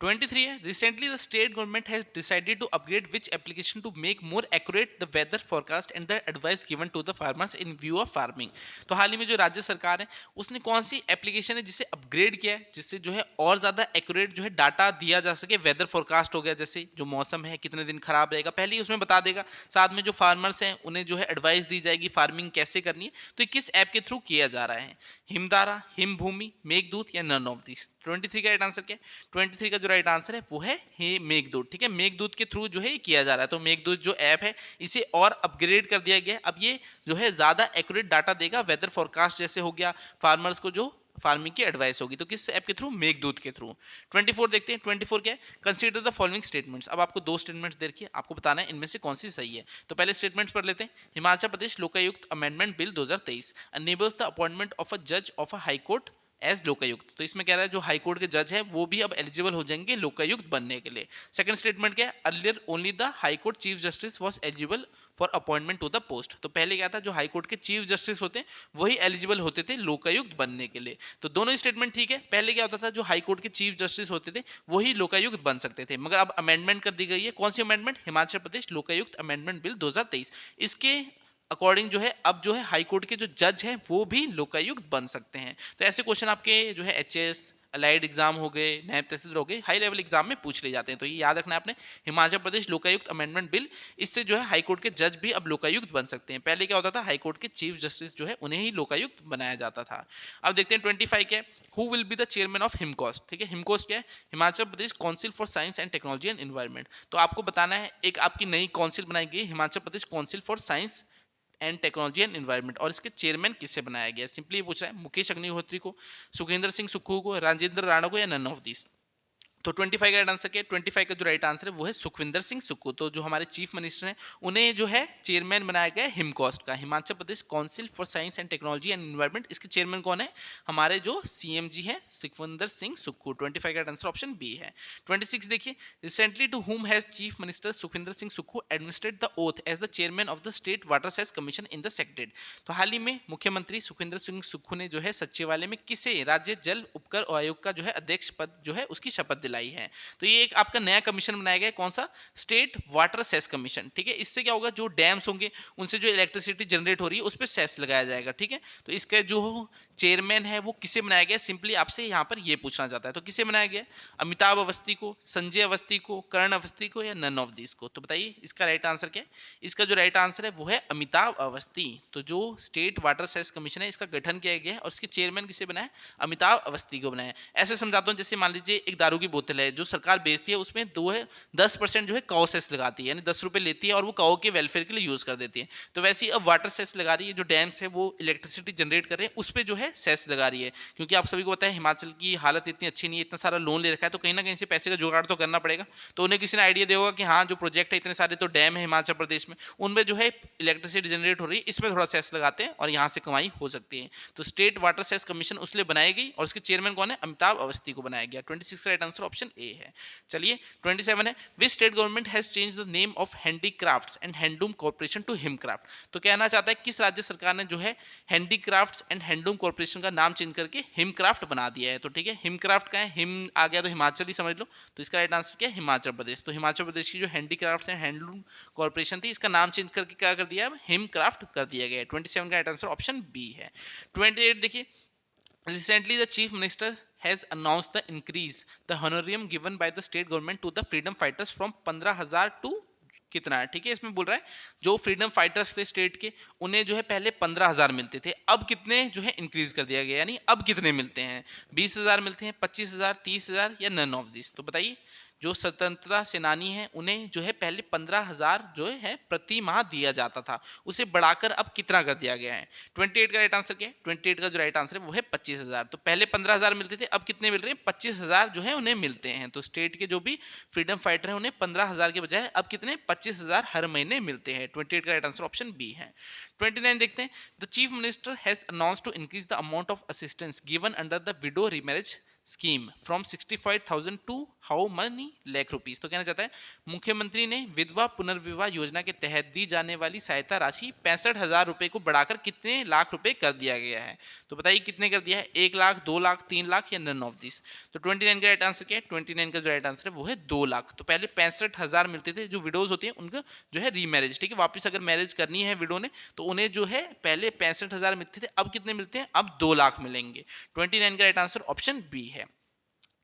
23 है, recently the state government has decided to upgrade which application to make more accurate the weather forecast and the advice given to the farmers in view of farming। तो हाल ही में जो राज्य सरकार है उसने कौन सी एप्लीकेशन है जिसे अपग्रेड किया है, जिससे जो है और ज़्यादा एक्यूरेट जो है डाटा दिया जा सके। वेदर फोरकास्ट हो गया, जैसे जो मौसम है कितने दिन खराब रहेगा पहले ही उसमें बता देगा। साथ में जो फार्मर्स हैं उन्हें जो है एडवाइस दी जाएगी फार्मिंग कैसे करनी है। तो ये किस ऐप के थ्रू किया जा रहा है? हिमदारा, हिमभूमि, मेघदूत या नन ऑफ दिस। 23 का राइट आंसर क्या है? 23 का जो राइट आंसर है वो है मेघदूत, ठीक है। मेघदूत के थ्रू जो है किया जा रहा है। तो मेघदूत जो ऐप है इसे और अपग्रेड कर दिया गया है। अब ये जो है ज्यादा एक्यूरेट डाटा देगा, वेदर फोरकास्ट जैसे हो गया, फार्मर्स को जो फार्मिंग की एडवाइस होगी। तो किस ऐप के थ्रू? मेघदूत के थ्रू। 24 देखते हैं, 24 क्या है? Consider the following statements. अब आपको दो स्टेटमेंट्स दे रखी है, आपको बताना है इनमें से कौन सी सही है। तो पहले स्टेटमेंट्स पढ़ लेते हैं। Himachal Pradesh Lokayukta amendment bill 2023 enables the appointment of a जज of a high court as Lokayukta. तो इसमें कह रहा है जो हाई कोर्ट के जज है वो भी अब एलिजिबल हो जाएंगे लोकायुक्त बनने के लिए। सेकंड स्टेटमेंट क्या है? Earlier only the high court chief justice was eligible for appointment to the post. तो पहले क्या था, जो हाई कोर्ट के चीफ जस्टिस होते हैं वही एलिजिबल होते थे लोकायुक्त बनने के लिए। तो दोनों स्टेटमेंट ठीक है। पहले क्या होता था, जो हाई कोर्ट के चीफ जस्टिस होते थे वही लोकायुक्त बन सकते थे, मगर अब अमेंडमेंट कर दी गई है। कौन सी amendment? Himachal Pradesh Lokayukta amendment bill 2023। इसके अकॉर्डिंग जो है अब जो है हाई कोर्ट के जो जज हैं वो भी लोकायुक्त बन सकते हैं। तो ऐसे क्वेश्चन आपके जो है एचएएस, अलाइड एग्जाम हो गए, नायब तहसीलदार हो गए, हाई लेवल एग्जाम में पूछ ले जाते हैं। तो ये याद रखना है आपने, हिमाचल प्रदेश लोकायुक्त अमेंडमेंट बिल, इससे जो है हाई कोर्ट के जज भी अब लोकायुक्त बन सकते हैं। पहले क्या होता था, हाई कोर्ट के चीफ जस्टिस जो है उन्हें ही लोकायुक्त बनाया जाता था। अब देखते हैं 25 क्या है? Who will be the chairman of HIMCOSTE. ठीक है, हिमकोस्ट क्या है? Himachal Pradesh council for science and technology and environment. तो आपको बताना है, एक आपकी नई काउंसिल बनाई गई Himachal Pradesh council for science and technology and environment, और इसके चेयरमैन किसे बनाया गया? सिंपली पूछ रहा है, मुकेश अग्निहोत्री को, सुखेंद्र सिंह सुक्खू को, राजेंद्र राणा को, या नन ऑफ दिस। तो 25 का राइट आंसर क्या है? 25 का जो राइट आंसर है वो है सुखविंदर सिंह सुक्खू। तो जो हमारे चीफ मिनिस्टर हैं उन्हें जो है चेयरमैन बनाया गया है हिमकोस्ट का, Himachal Pradesh council for science and technology and environment. इसके चेयरमैन कौन है? हमारे जो सीएमजी है सुखविंदर सिंह सुक्खू। 25 का आंसर ऑप्शन बी है। 26 देखिए, recently to whom has chief minister Sukhvinder Singh Sukhu administrate the oath as the chairman of the state water cess commission in the secretariat. तो हाल ही में मुख्यमंत्री सुखविंदर सिंह सुक्खू ने जो है सचिवालय में किसे राज्य जल उपकर आयोग का जो है अध्यक्ष पद जो है उसकी शपथ दिलाई है। तो ये एक आपका नया कमीशन बनाया गया है, कौन सा? State water cess commission. ठीक है, इससे क्या होगा, जो डैम्स होंगे उनसे जो इलेक्ट्रिसिटी जनरेट हो रही है उस पर सेस लगाया जाएगा। ठीक है, तो इसका जो चेयरमैन है वो किसे बनाया गया? सिंपली आपसे यहाँ पर ये पूछना चाहता है, तो किसे बनाया गया? अमिताभ अवस्थी को, संजय अवस्थी को, कर्ण अवस्थी को, या नन ऑफ दिस को। तो बताइए इसका राइट आंसर क्या है? इसका जो राइट आंसर है वो है अमिताभ अवस्थी। तो जो स्टेट वाटर सेस कमीशन है इसका गठन किया गया है और इसके चेयरमैन किसे बनाया? अमिताभ अवस्थी को बनाया। ऐसे समझाता हूँ, जैसे मान लीजिए एक दारू की बोतल है जो सरकार बेचती है, उसमें 10% जो है काउ सेस लगाती है, यानी 10 रुपए लेती है और वो काउ के वेलफेयर के लिए यूज कर देती है। तो वैसे ही अब वाटर सेस लगा रही है, जो डैम्स है वो इलेक्ट्रिसिटी जनरेट कर रहे हैं उस पर जो है सेस लगा रही है। क्योंकि आप सभी को पता है हिमाचल की हालत इतनी अच्छी नहीं है, इतना सारा लोन ले रखा है, तो कहीं ना कहीं से पैसे का जुगाड़ तो करना पड़ेगा। तो उन्हें किसी ने आइडिया दिया होगा कि हाँ जो प्रोजेक्ट है इतने सारे तो डैम है हिमाचल प्रदेश में, उनमें जो है इलेक्ट्रिसिटी जनरेट हो रही है, इसमें थोड़ा सेस लगाते हैं और यहाँ से कमाई हो सकती है। तो स्टेट वाटर सेस कमीशन उसलिए बनाई गई और उसके चेयरमैन कौन है? अमिताभ अवस्थी को बनाया गया। 26 का right answer option option A है। चलिए 27 है, which state government has change the name of handicrafts and handloom corporation to Himcraft. तो कहना चाहता है किस राज्य सरकार ने जो है हैंडीक्राफ्ट्स एंड हैंडलूम कॉर्पोरेशन का नाम चेंज करके हिमक्राफ्ट बना दिया है। तो ठीक है, हिमक्राफ्ट का है, हिम आ गया तो हिमाचल ही समझ लो, तो इसका राइट आंसर क्या है, हिमाचल प्रदेश। तो हिमाचल प्रदेश की जो हैंडीक्राफ्ट्स एंड हैंडलूम कॉर्पोरेशन थी, इसका नाम चेंज करके क्या कर दिया, हिमक्राफ्ट कर दिया गया है। 27 का राइट आंसर ऑप्शन बी है। 28 देखिए, recently the chief minister has announced the increase the honorarium given by the state government to the freedom fighters from 15,000 to कितना है, ठीक है, इसमें बोल रहा है जो फ्रीडम फाइटर्स थे स्टेट के, उन्हें जो है पहले 15,000 मिलते थे, अब कितने जो है इंक्रीज कर दिया गया, यानी अब कितने मिलते हैं, 20,000 मिलते हैं, 25,000, 30,000 या नन ऑफ दिस। तो बताइए, जो स्वतंत्रता सेनानी है उन्हें जो है पहले 15,000 जो है प्रति माह दिया जाता था, उसे बढ़ाकर अब कितना कर दिया गया है। 28 का राइट आंसर क्या है, 28 का जो राइट आंसर है वो है 25,000। तो पहले 15,000 मिलते थे, अब कितने मिल रहे हैं, 25,000 जो है उन्हें मिलते हैं। तो स्टेट के जो भी फ्रीडम फाइटर हैं उन्हें 15,000 के बजाय अब कितने 25,000 हर महीने मिलते हैं। 28 का राइट आंसर ऑप्शन बी है। 29 देखते हैं, the chief minister has announced to increase the amount of assistance given under the widow remarriage scheme from 65,000 to how many lakh rupees. तो कहना चाहता है मुख्यमंत्री ने विधवा पुनर्विवाह योजना के तहत दी जाने वाली सहायता राशि 65,000 रुपए को बढ़ाकर कितने लाख रुपए कर दिया गया है। तो बताइए कितने कर दिया है, 1 लाख, 2 लाख, 3 लाख या नन ऑफ दिस। तो 29 का राइट आंसर क्या है, 29 का जो राइट आंसर है वो है 2 लाख। तो पहले 65,000 मिलते थे, जो विडोज होती हैं उनका जो है रीमैरिज, ठीक है, वापस अगर मैरिज करनी है विडो ने तो उन्हें जो है पहले 65,000 मिलते थे, अब कितने मिलते हैं, अब 2 लाख मिलेंगे। 29 का राइट आंसर ऑप्शन बी है।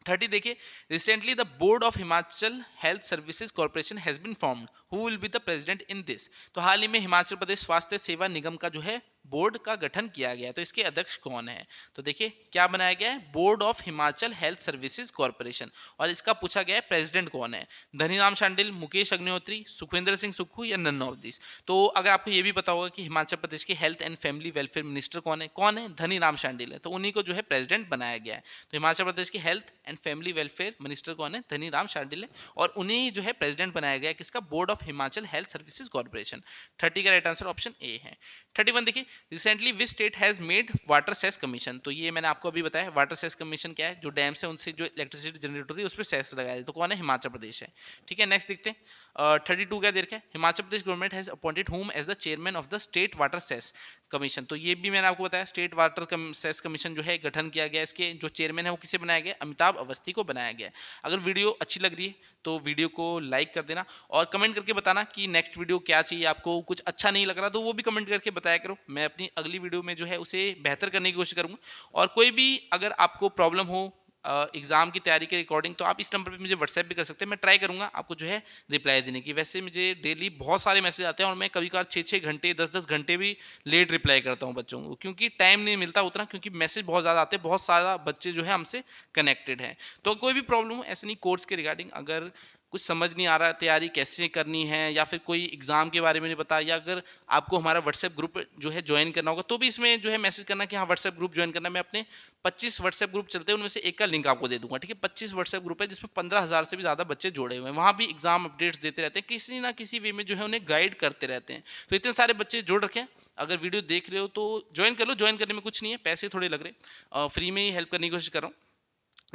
30 देखिए, recently the board of Himachal health services corporation has been formed, who will be the president in this. तो हाल ही में हिमाचल प्रदेश स्वास्थ्य सेवा निगम का जो है बोर्ड का गठन किया गया है, तो इसके अध्यक्ष कौन है। तो देखिए क्या बनाया गया है, board of Himachal health services corporation, और इसका पूछा गया है प्रेसिडेंट कौन है, धनीराम शांडिल, मुकेश अग्निहोत्री, सुखविंदर सिंह सुक्खू या नन ऑफ दिस। तो अगर आपको ये भी पता होगा कि हिमाचल प्रदेश के health and family welfare minister कौन है, धनीराम शांडिल है, तो उन्हीं को जो है प्रेसिडेंट बनाया गया है। तो हिमाचल प्रदेश के health and family welfare minister कौन है, धनीराम शांडिल है, और उन्हें जो है प्रेसिडेंट बनाया गया किसका, board of Himachal health services corporation. 30 का राइट आंसर ऑप्शन ए है। 31 देखिए, recently which state has made water cess commission. तो ये मैंने आपको अभी बताया, वाटर सेस कमीशन क्या है, जो डैम से उनसे जो इलेक्ट्रिसिटी जनरेट होती है उस पर सेस लगाया जाए, तो कौन है, हिमाचल प्रदेश है। ठीक है, नेक्स्ट देखते हैं 32 क्या दे रखा है, Himachal Pradesh government has appointed whom as the chairman of the state water cess commission. तो ये भी मैंने आपको बताया, स्टेट वाटर सेस कमीशन जो है गठन किया गया, इसके जो चेयरमैन है वो किसे बनाया गया, अमिताभ अवस्थी को बनाया गया। अगर वीडियो अच्छी लग रही है तो वीडियो को लाइक कर देना और कमेंट करके बताना कि नेक्स्ट वीडियो क्या चाहिए आपको, कुछ अच्छा नहीं लग रहा तो वो भी कमेंट करके बताया करो, मैं अपनी अगली वीडियो में जो है उसे बेहतर करने की कोशिश करूंगा। और कोई भी अगर आपको प्रॉब्लम हो एग्जाम की तैयारी के रिकॉर्डिंग, तो आप इस नंबर पे मुझे व्हाट्सएप भी कर सकते हैं, मैं ट्राई करूंगा आपको जो है रिप्लाई देने की। वैसे मुझे डेली बहुत सारे मैसेज आते हैं और मैं कभी कभार 6-6 घंटे 10-10 घंटे भी लेट रिप्लाई करता हूं बच्चों को, क्योंकि टाइम नहीं मिलता उतना, क्योंकि मैसेज बहुत ज़्यादा आते हैं, बहुत सारा बच्चे जो है हमसे कनेक्टेड हैं। तो कोई भी प्रॉब्लम हो ऐसे नहीं, कोर्स के रिगार्डिंग अगर कुछ समझ नहीं आ रहा तैयारी कैसे करनी है, या फिर कोई एग्जाम के बारे में नहीं पता, या अगर आपको हमारा व्हाट्सएप ग्रुप जो है ज्वाइन करना होगा तो भी इसमें जो है मैसेज करना कि हाँ व्हाट्सएप ग्रुप ज्वाइन करना। मैं अपने 25 व्हाट्सएप ग्रुप चलते हैं, उनमें से एक का लिंक आपको दे दूंगा, ठीक है। 25 व्हाट्सएप ग्रुप है जिसमें 15,000 से भी ज़्यादा बच्चे जुड़े हुए हैं, वहाँ भी एग्जाम अपडेट्स देते रहते हैं, किसी ना किसी वे में जो है उन्हें गाइड करते रहते हैं। तो इतने सारे बच्चे जुड़ रखे हैं, अगर वीडियो देख रहे हो तो ज्वाइन कर लो, ज्वाइन करने में कुछ नहीं है, पैसे थोड़े लग रहे, फ्री में ही हेल्प करने की कोशिश कर रहा हूँ।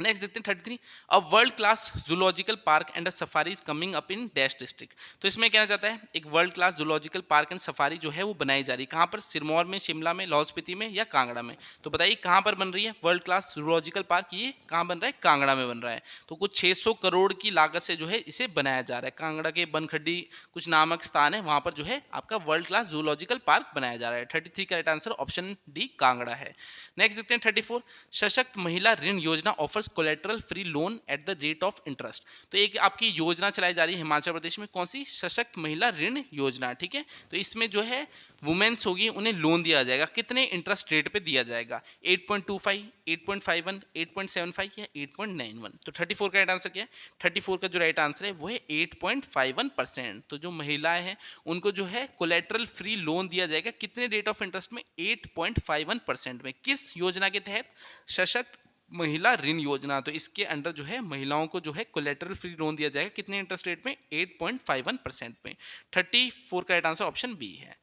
नेक्स्ट देखते हैं 33, a world class zoological park and a safari is coming up in dash district. तो इसमें कहना चाहता है एक world class zoological park and safari जो है वो बनाई जा रही है, कहाँ पर, सिरमौर में, शिमला में, लाहौल स्पीति में या कांगड़ा में। तो बताइए कहाँ पर बन रही है वर्ल्ड क्लास जूलॉजिकल पार्क, ये कहाँ बन रहा है, कांगड़ा में बन रहा है। तो कुछ 600 करोड़ की लागत से जो है इसे बनाया जा रहा है, कांगड़ा के बनखड्डी कुछ नामक स्थान है, वहाँ पर जो है आपका वर्ल्ड क्लास जूलॉजिकल पार्क बनाया जा रहा है। 33 का right answer option D Kangra है। नेक्स्ट देखते हैं 34, सशक्त महिला ऋण योजना offers collateral free loan at the rate of interest. तो एक आपकी योजना चलाई जा रही है हिमाचल प्रदेश में, कौन सी, सशक्त महिला ऋण योजना, ठीक है। तो इसमें जो है वुमेन्स होगी उन्हें लोन दिया जाएगा, कितने इंटरेस्ट रेट पे दिया जाएगा, 8.25, 8.51, 8.75 या 8.91। तो 34 का राइट आंसर क्या है, 34 का जो राइट आंसर है वो है 8.51%। तो जो महिलाएं हैं उनको जो है कोलेटरल फ्री लोन दिया जाएगा, कितने रेट ऑफ इंटरेस्ट में, 8.51% में। किस योजना के तहत, सशक्त महिला ऋण योजना। तो इसके अंडर जो है महिलाओं को जो है कोलेटरल फ्री लोन दिया जाएगा, कितने इंटरेस्ट रेट में, 8.51% में। 34 का राइट आंसर ऑप्शन बी है।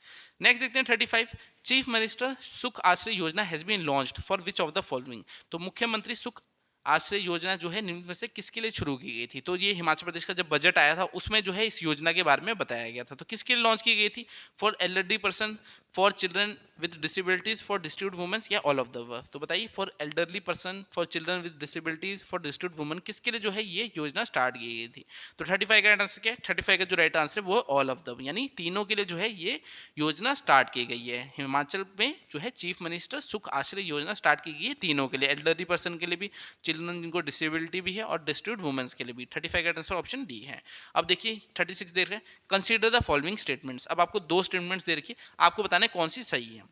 नेक्स्ट देखते हैं 35, chief minister Sukh Ashray Yojana has been launched for which of the following. तो मुख्यमंत्री सुख आश्रय योजना जो है निम्न में से किसके लिए शुरू की गई थी? तो ये हिमाचल प्रदेश का जब बजट आया था उसमें जो है इस योजना के बारे में बताया गया था। तो किसके लिए लॉन्च की गई थी? For elderly person, for children with disabilities, for distribute womens या ऑल ऑफ द अबव? तो बताइए, for elderly person, for children with disabilities, for distribute women, किसके लिए जो है ये योजना स्टार्ट की गई थी? तो 35 का राइट आंसर क्या है? 35 का जो राइट आंसर है वो ऑल ऑफ द, यानी तीनों के लिए जो है ये योजना स्टार्ट की गई है। हिमाचल में जो है चीफ मिनिस्टर सुख आश्रय योजना स्टार्ट की गई है तीनों के लिए, एल्डरली पर्सन के लिए भी, चिल्ड्रन जिनको डिसेबिलिटी भी है और डिस्ट्रीब्यूट वुमेन्स के लिए भी। 35 का आंसर ऑप्शन डी है। अब देखिए 36 दे रहे हैं, कंसीडर द फॉलोइंग स्टेटमेंट्स। अब आपको दो स्टेटमेंट्स दे रखी है, आपको बताना है कौन सी सही है।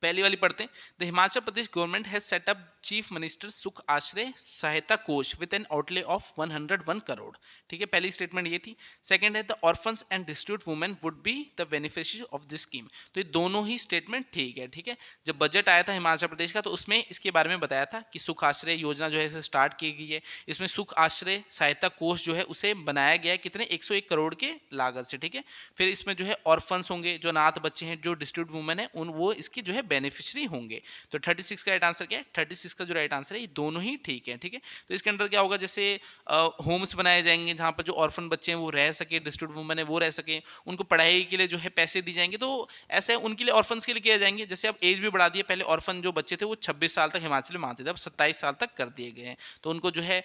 पहली वाली पढ़ते हैं, the Himachal Pradesh government has set up chief minister Sukh आश्रय सहायता कोष with N outlay of 101 crore. ठीक है, पहली स्टेटमेंट ये थी। सेकंड है, the orphans and distribute women would be the beneficiary of this scheme. तो ये दोनों ही स्टेटमेंट ठीक है। ठीक है, जब बजट आया था हिमाचल प्रदेश का तो उसमें इसके बारे में बताया था कि सुख आश्रय योजना जो है इसे स्टार्ट की गई है। इसमें सुख आश्रय सहायता कोष जो है उसे बनाया गया है कितने, 101 करोड़ के लागत से। ठीक है, फिर इसमें जो है ऑर्फन्स होंगे, जो अनाथ बच्चे हैं, जो डिस्ट्रीब्यूट वुमेन है, उन वो इसकी जो है बेनिफिशियरी होंगे। तो 36 का राइट आंसर क्या है? 36 का जो राइट आंसर है ये दोनों ही ठीक है। ठीक है, तो इसके अंदर क्या होगा, जैसे होम्स बनाए जाएंगे जहां पर जो ऑर्फन बच्चे हैं वो रह सके, डिस्ट्रीब्यूट वुमेन है वो रह सके, उनको पढ़ाई के लिए जो है पैसे दिए जाएंगे। तो ऐसे उनके लिए ऑर्फन्स के लिए किए जाएंगे। जैसे अब एज भी बढ़ा दी है, पहले ऑर्फन जो बच्चे थे वो 26 साल तक हिमाचल में आते थे, अब 27 साल तक कर दिए गए हैं। तो उनको जो है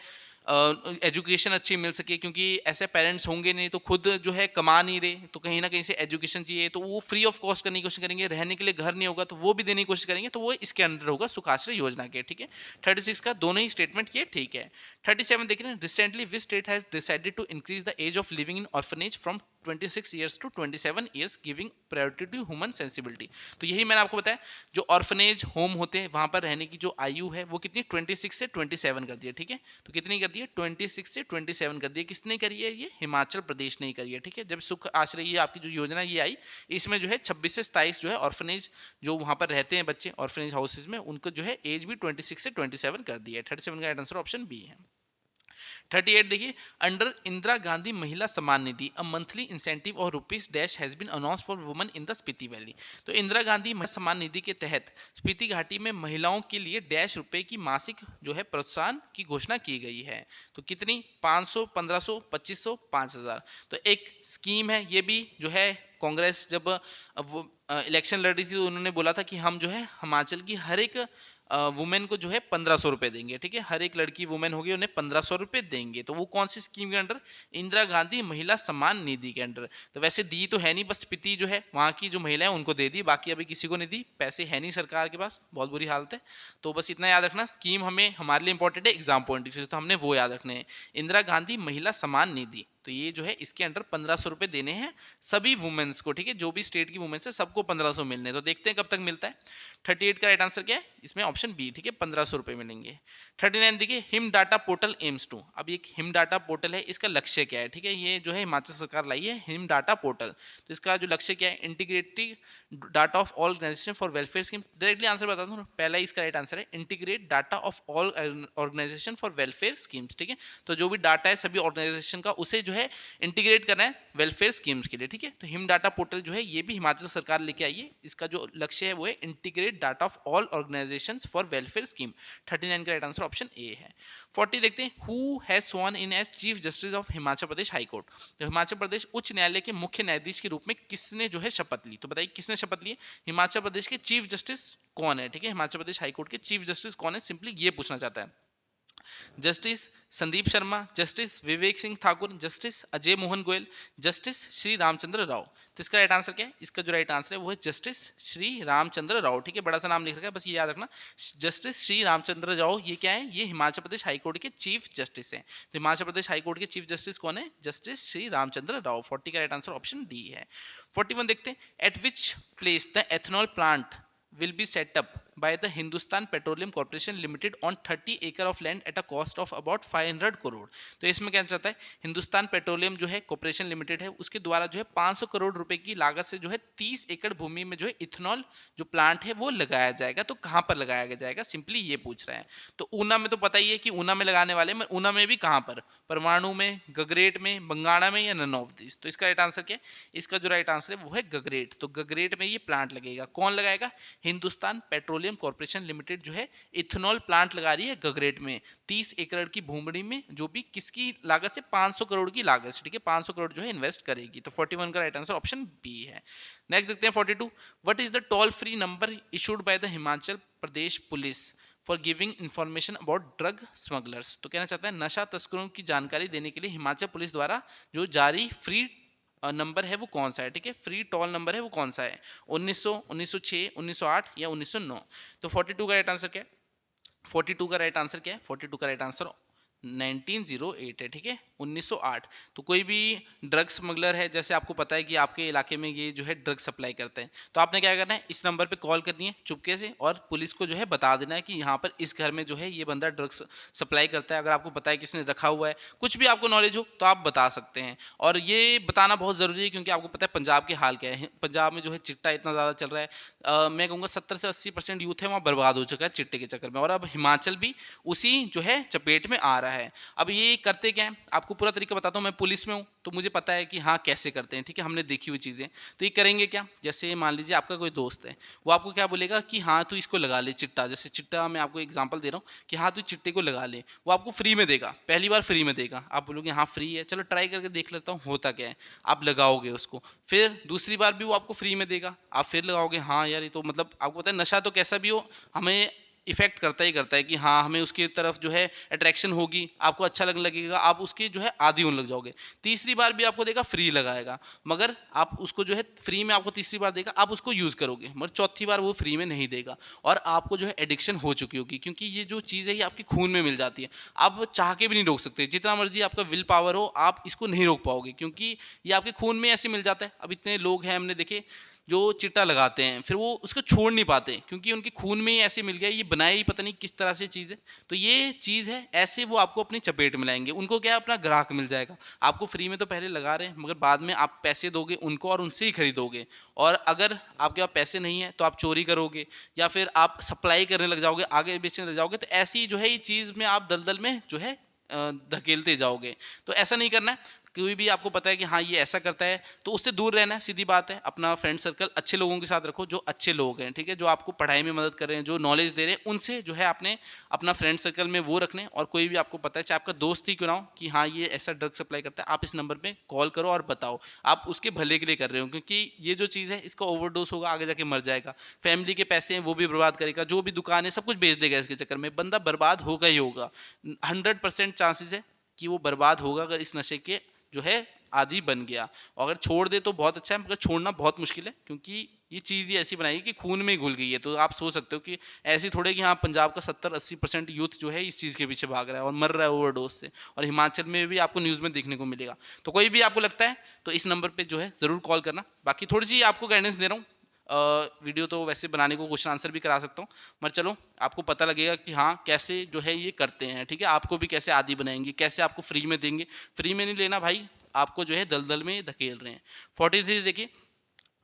एजुकेशन अच्छी मिल सके, क्योंकि ऐसे पेरेंट्स होंगे नहीं तो खुद जो है कमा नहीं रहे, तो कहीं ना कहीं से एजुकेशन चाहिए, तो वो फ्री ऑफ कॉस्ट करने की कोशिश करेंगे। रहने के लिए घर नहीं होगा तो वो भी देने की कोशिश करेंगे, तो वो इसके अंडर होगा सुख आश्रय योजना के। ठीक है, 36 का दोनों ही स्टेटमेंट ये ठीक है। 37 देख रहे हैं, recently which state has decided to increase the age of living in orphanage from 26 years to 27 years giving priority to human sensibility. तो यही मैंने आपको बताया, जो ऑर्फनेज होम होते हैं वहां पर रहने की जो आयु है वो कितनी, 26 से 27 कर दी है। ठीक है, तो कितनी कर दी है, 26 से 27 कर दी है। किसने करी है? ये हिमाचल प्रदेश ने ही करी है। ठीक है, जब सुख आश्रय ये आपकी जो योजना ये आई, इसमें जो है 26 से 27 जो है ऑर्फनेज जो वहां पर रहते हैं बच्चे ऑर्फनेज हाउसेज में, उनको जो है एज भी 26 से 27 कर दी है। 37 का आंसर ऑप्शन बी है। 38 देखिए, under Indira Gandhi Mahila Samman Nidhi a monthly incentive और rupees dash has been announce for women in the Spiti valley. तो इंदिरा गांधी महिला सम्मान निधि के तहत स्पीति घाटी में महिलाओं के लिए डैश रुपए की मासिक जो है प्रोत्साहन की घोषणा की गई है। तो कितनी, 500, 1500, 2500, 5000। तो एक स्कीम है ये भी, जो है कांग्रेस जब वो इलेक्शन लड़ रही थी तो उन्होंने बोला था कि हम जो है हिमाचल की हर एक वुमेन को जो है 1500 रुपए देंगे। ठीक है, हर एक लड़की वुमेन होगी उन्हें 1500 रुपए देंगे। तो वो कौन सी स्कीम के अंडर, इंदिरा गांधी महिला सम्मान निधि के अंडर। तो वैसे दी तो है नहीं, बस स्पीति जो है वहां की जो महिला है उनको दे दी, बाकी अभी किसी को नहीं दी, पैसे है नहीं सरकार के पास, बहुत बुरी हालत है। तो बस इतना याद रखना, स्कीम हमें हमारे लिए इंपॉर्टेंट है एग्जाम पॉइंट ऑफ व्यू से, तो हमने वो याद रखने हैं। इंदिरा गांधी महिला सम्मान निधि, तो ये जो है इसके अंडर 1500 रुपए देने हैं सभी वुमेन्स को। ठीक है, जो भी स्टेट की वुमेन्स है सबको 1500 मिलने हैं। तो देखते हैं कब तक मिलता है। 38 का राइट आंसर क्या है इसमें, ऑप्शन बी। ठीक है, 1500 रुपए मिलेंगे। 39 देखिए, Him data portal aims to. अब ये हिम डाटा पोर्टल है, इसका लक्ष्य क्या है? ठीक है, ये जो है हिमाचल सरकार लाई है हिम डाटा पोर्टल। तो इसका जो लक्ष्य क्या है, integrated data of all organisation for welfare scheme. Directly answer बता दूं, पहला इसका राइट आंसर है integrate data of all organisation for welfare schemes. ठीक है, तो जो भी डाटा है सभी ऑर्गेनाइजेशन का उसे जो है इंटीग्रेट करना है वेलफेयर स्कीम्स के लिए। ठीक है, तो हिम डाटा पोर्टल जो है ये भी हिमाचल सरकार लेके आई है। इसका जो लक्ष्य है वो है integrate data of all organisations for welfare scheme. 39 का राइट आंसर ऑप्शन ए है। 40 देखते हैं, who has sworn in as chief justice of Himachal Pradesh high court. तो हिमाचल प्रदेश उच्च न्यायालय के मुख्य न्यायाधीश के रूप में किसने जो है शपथ ली? तो बताइए किसने शपथ ली? हिमाचल प्रदेश के चीफ जस्टिस कौन है? ठीक है, हिमाचल प्रदेश हाई कोर्ट के चीफ जस्टिस कौन है, सिंपली ये पूछना चाहता है। Justice Sandeep Sharma, justice Vivek Singh Thakur, justice Ajay Mohan Goyal, justice Shri Ramchandra Rao. तो इसका राइट आंसर क्या है? इसका जो राइट आंसर है वो है जस्टिस श्री रामचंद्र राव। ठीक है, बड़ा सा नाम लिख रखा है, बस ये याद रखना, जस्टिस श्री रामचंद्र राव। ये क्या है? ये हिमाचल प्रदेश हाईकोर्ट के चीफ जस्टिस हैं। तो हिमाचल प्रदेश हाईकोर्ट के चीफ जस्टिस कौन है? जस्टिस श्री रामचंद्र राव। 40 का राइट आंसर ऑप्शन डी है। 41 देखते हैं, eight which place the ethanol plant will be set up by the Hindustan Petroleum Corporation Limited on 30 acre of land at a cost of about 500 crore. तो इसमें क्या चाहता है, हिंदुस्तान पेट्रोलियम जो है कॉर्पोरेशन लिमिटेड है उसके द्वारा जो है 500 करोड़ रुपए की लागत से जो है 30 एकड़ भूमि में जो है इथेनॉल जो प्लांट है वो लगाया जाएगा। तो कहां पर लगाया जाएगा, सिंपली ये पूछ रहे हैं। तो ऊना में तो पता ही है कि ऊना में लगाने वाले हैं, ऊना में भी कहां पर, परमाणु में, गगरेट में, बंगाणा में, या नन ऑफ दिस। तो इसका राइट आंसर क्या है? इसका जो राइट आंसर है वो है गगरेट। तो गगरेट में ये प्लांट लगेगा। कौन लगाएगा? Hindustan petroleum petroleum corporation limited जो है इथेनॉल प्लांट लगा रही है गगरेट में 30 एकड़ की भूमि में, जो भी किसकी लागत से 500 करोड़ की लागत से, ठीक है, 500 करोड़ जो है इन्वेस्ट करेगी। तो 41 का राइट आंसर ऑप्शन बी है। नेक्स्ट देखते हैं 42। What is the toll free number issued by the Himachal Pradesh police for giving information about drug smugglers. तो कहना चाहता है नशा तस्करों की जानकारी देने के लिए हिमाचल पुलिस द्वारा जो जारी फ्री नंबर है वो कौन सा है, ठीक है, फ्री टोल नंबर है वो कौन सा है, 1900, 1906, 1908 या 1909। तो 42 का राइट आंसर क्या है? 42 का राइट आंसर क्या है? 42 का राइट आंसर 1908 है, ठीक है, 1908। तो कोई भी ड्रग स्मगलर है, जैसे आपको पता है कि आपके इलाके में ये जो है ड्रग सप्लाई करते हैं, तो आपने क्या करना है, इस नंबर पे कॉल करनी है चुपके से और पुलिस को जो है बता देना है कि यहाँ पर इस घर में जो है ये बंदा ड्रग्स सप्लाई करता है। अगर आपको पता है किसने रखा हुआ है, कुछ भी आपको नॉलेज हो तो आप बता सकते हैं। और ये बताना बहुत ज़रूरी है क्योंकि आपको पता है पंजाब के हाल क्या है। पंजाब में जो है चिट्टा इतना ज़्यादा चल रहा है, मैं कहूँगा 70 से 80% यूथ है वहाँ बर्बाद हो चुका है चिट्टे के चक्कर में, और अब हिमाचल भी उसी जो है चपेट में आ रहा है। अब ये करते क्या है, आपको पूरा तरीका बताता हूँ। मैं पुलिस में हूँ तो मुझे पता है कि हाँ कैसे करते हैं, ठीक है, हमने देखी हुई चीज़ें। तो ये करेंगे क्या, जैसे मान लीजिए आपका कोई दोस्त है, वो आपको क्या बोलेगा कि हाँ तू इसको लगा ले चिट्टा, जैसे चिट्टा मैं आपको एग्जांपल दे रहा हूँ कि हाँ तू चिट्टे को लगा ले, वो आपको फ्री में देगा, पहली बार फ्री में देगा, आप बोलोगे हाँ फ्री है, चलो ट्राई करके देख लेता हूँ होता क्या है, आप लगाओगे उसको, फिर दूसरी बार भी वो आपको फ्री में देगा, आप फिर लगाओगे, हाँ यार ये तो मतलब आपको पता है नशा तो कैसा भी हो हमें इफेक्ट करता ही करता है कि हाँ हमें उसकी तरफ जो है अट्रैक्शन होगी, आपको अच्छा लगने लगेगा, आप उसके जो है आदी होने लग जाओगे। तीसरी बार भी आपको देगा फ्री लगाएगा, मगर आप उसको जो है फ्री में आपको तीसरी बार देगा, आप उसको यूज़ करोगे, मगर चौथी बार वो फ्री में नहीं देगा और आपको जो है एडिक्शन हो चुकी होगी, क्योंकि ये जो चीज़ है ये आपके खून में मिल जाती है। आप चाह के भी नहीं रोक सकते, जितना मर्जी आपका विल पावर हो आप इसको नहीं रोक पाओगे, क्योंकि ये आपके खून में ऐसे मिल जाता है। अब इतने लोग हैं हमने देखे जो चिट्टा लगाते हैं फिर वो उसको छोड़ नहीं पाते, क्योंकि उनके खून में ही ऐसे मिल गया, ये बनाया ही पता नहीं किस तरह से चीज़ है। तो ये चीज़ है, ऐसे वो आपको अपनी चपेट में लाएंगे, उनको क्या है अपना ग्राहक मिल जाएगा। आपको फ्री में तो पहले लगा रहे हैं, मगर बाद में आप पैसे दोगे उनको और उनसे ही खरीदोगे, और अगर आपके पास पैसे नहीं है तो आप चोरी करोगे या फिर आप सप्लाई करने लग जाओगे, आगे बेचने लग जाओगे। तो ऐसी जो है ये चीज़ में आप दलदल में जो है धकेलते जाओगे। तो ऐसा नहीं करना है। कोई भी आपको पता है कि हाँ ये ऐसा करता है तो उससे दूर रहना है, सीधी बात है। अपना फ्रेंड सर्कल अच्छे लोगों के साथ रखो, जो अच्छे लोग हैं, ठीक है, जो आपको पढ़ाई में मदद कर रहे हैं, जो नॉलेज दे रहे हैं, उनसे जो है आपने अपना फ्रेंड सर्कल में वो रखने। और कोई भी आपको पता है चाहे आपका दोस्त ही क्यों ना हो कि हाँ ये ऐसा ड्रग सप्लाई करता है, आप इस नंबर पे कॉल करो और बताओ, आप उसके भले के लिए कर रहे हो, क्योंकि ये जो चीज़ है इसका ओवरडोज होगा, आगे जाके मर जाएगा, फैमिली के पैसे हैं वो भी बर्बाद करेगा, जो भी दुकान है सब कुछ बेच देगा इसके चक्कर में, बंदा बर्बाद होगा ही होगा। 100% चांसेस है कि वो बर्बाद होगा अगर इस नशे के जो है आदि बन गया। और अगर छोड़ दे तो बहुत अच्छा है, मगर छोड़ना बहुत मुश्किल है, क्योंकि ये चीज़ ही ऐसी बनाई है कि खून में ही घुल गई है। तो आप सोच सकते हो कि ऐसी थोड़े कि हाँ पंजाब का 70-80% यूथ जो है इस चीज़ के पीछे भाग रहा है और मर रहा है ओवरडोज से, और हिमाचल में भी आपको न्यूज़ में देखने को मिलेगा। तो कोई भी आपको लगता है तो इस नंबर पे जो है ज़रूर कॉल करना। बाकी थोड़ी सी आपको गाइडेंस दे रहा हूँ, वीडियो तो वैसे बनाने को क्वेश्चन आंसर भी करा सकता हूँ, मगर चलो आपको पता लगेगा कि हाँ कैसे जो है ये करते हैं, ठीक है, आपको भी कैसे आदी बनाएंगे, कैसे आपको फ्री में देंगे। फ्री में नहीं लेना भाई, आपको जो है दलदल में धकेल रहे हैं। 43 देखिए,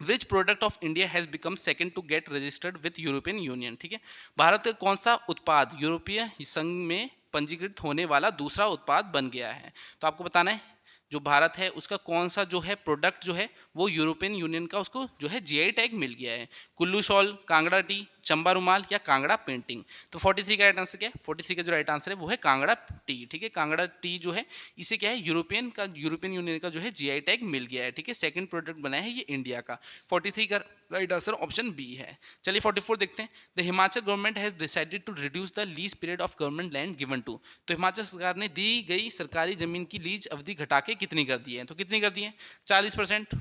which product of India has become second to get registered with European Union, ठीक है, भारत का कौन सा उत्पाद यूरोपीय संघ में पंजीकृत होने वाला दूसरा उत्पाद बन गया है। तो आपको बताना है जो भारत है उसका कौन सा जो है प्रोडक्ट जो है वो यूरोपियन यूनियन का उसको जो है जीआई टैग मिल गया है। कुल्लू शॉल, कांगड़ा टी, चंबा रुमाल या कांगड़ा पेंटिंग। तो 43 का राइट आंसर क्या है? 43 का जो राइट आंसर है वो है कांगड़ा टी, ठीक है, कांगड़ा टी जो है इसे क्या है यूरोपियन यूनियन का जो है जीआई टैग मिल गया है, ठीक है, सेकंड प्रोडक्ट बना है ये इंडिया का। 43 का राइट आंसर ऑप्शन बी है। चलिए 44 देखते हैं। The Himachal government has decided to reduce the lease period of government land given to. तो हिमाचल सरकार ने दी गई सरकारी जमीन की लीज अवधि घटा के कितनी कर दी है? तो कितनी कर दी है? 40%,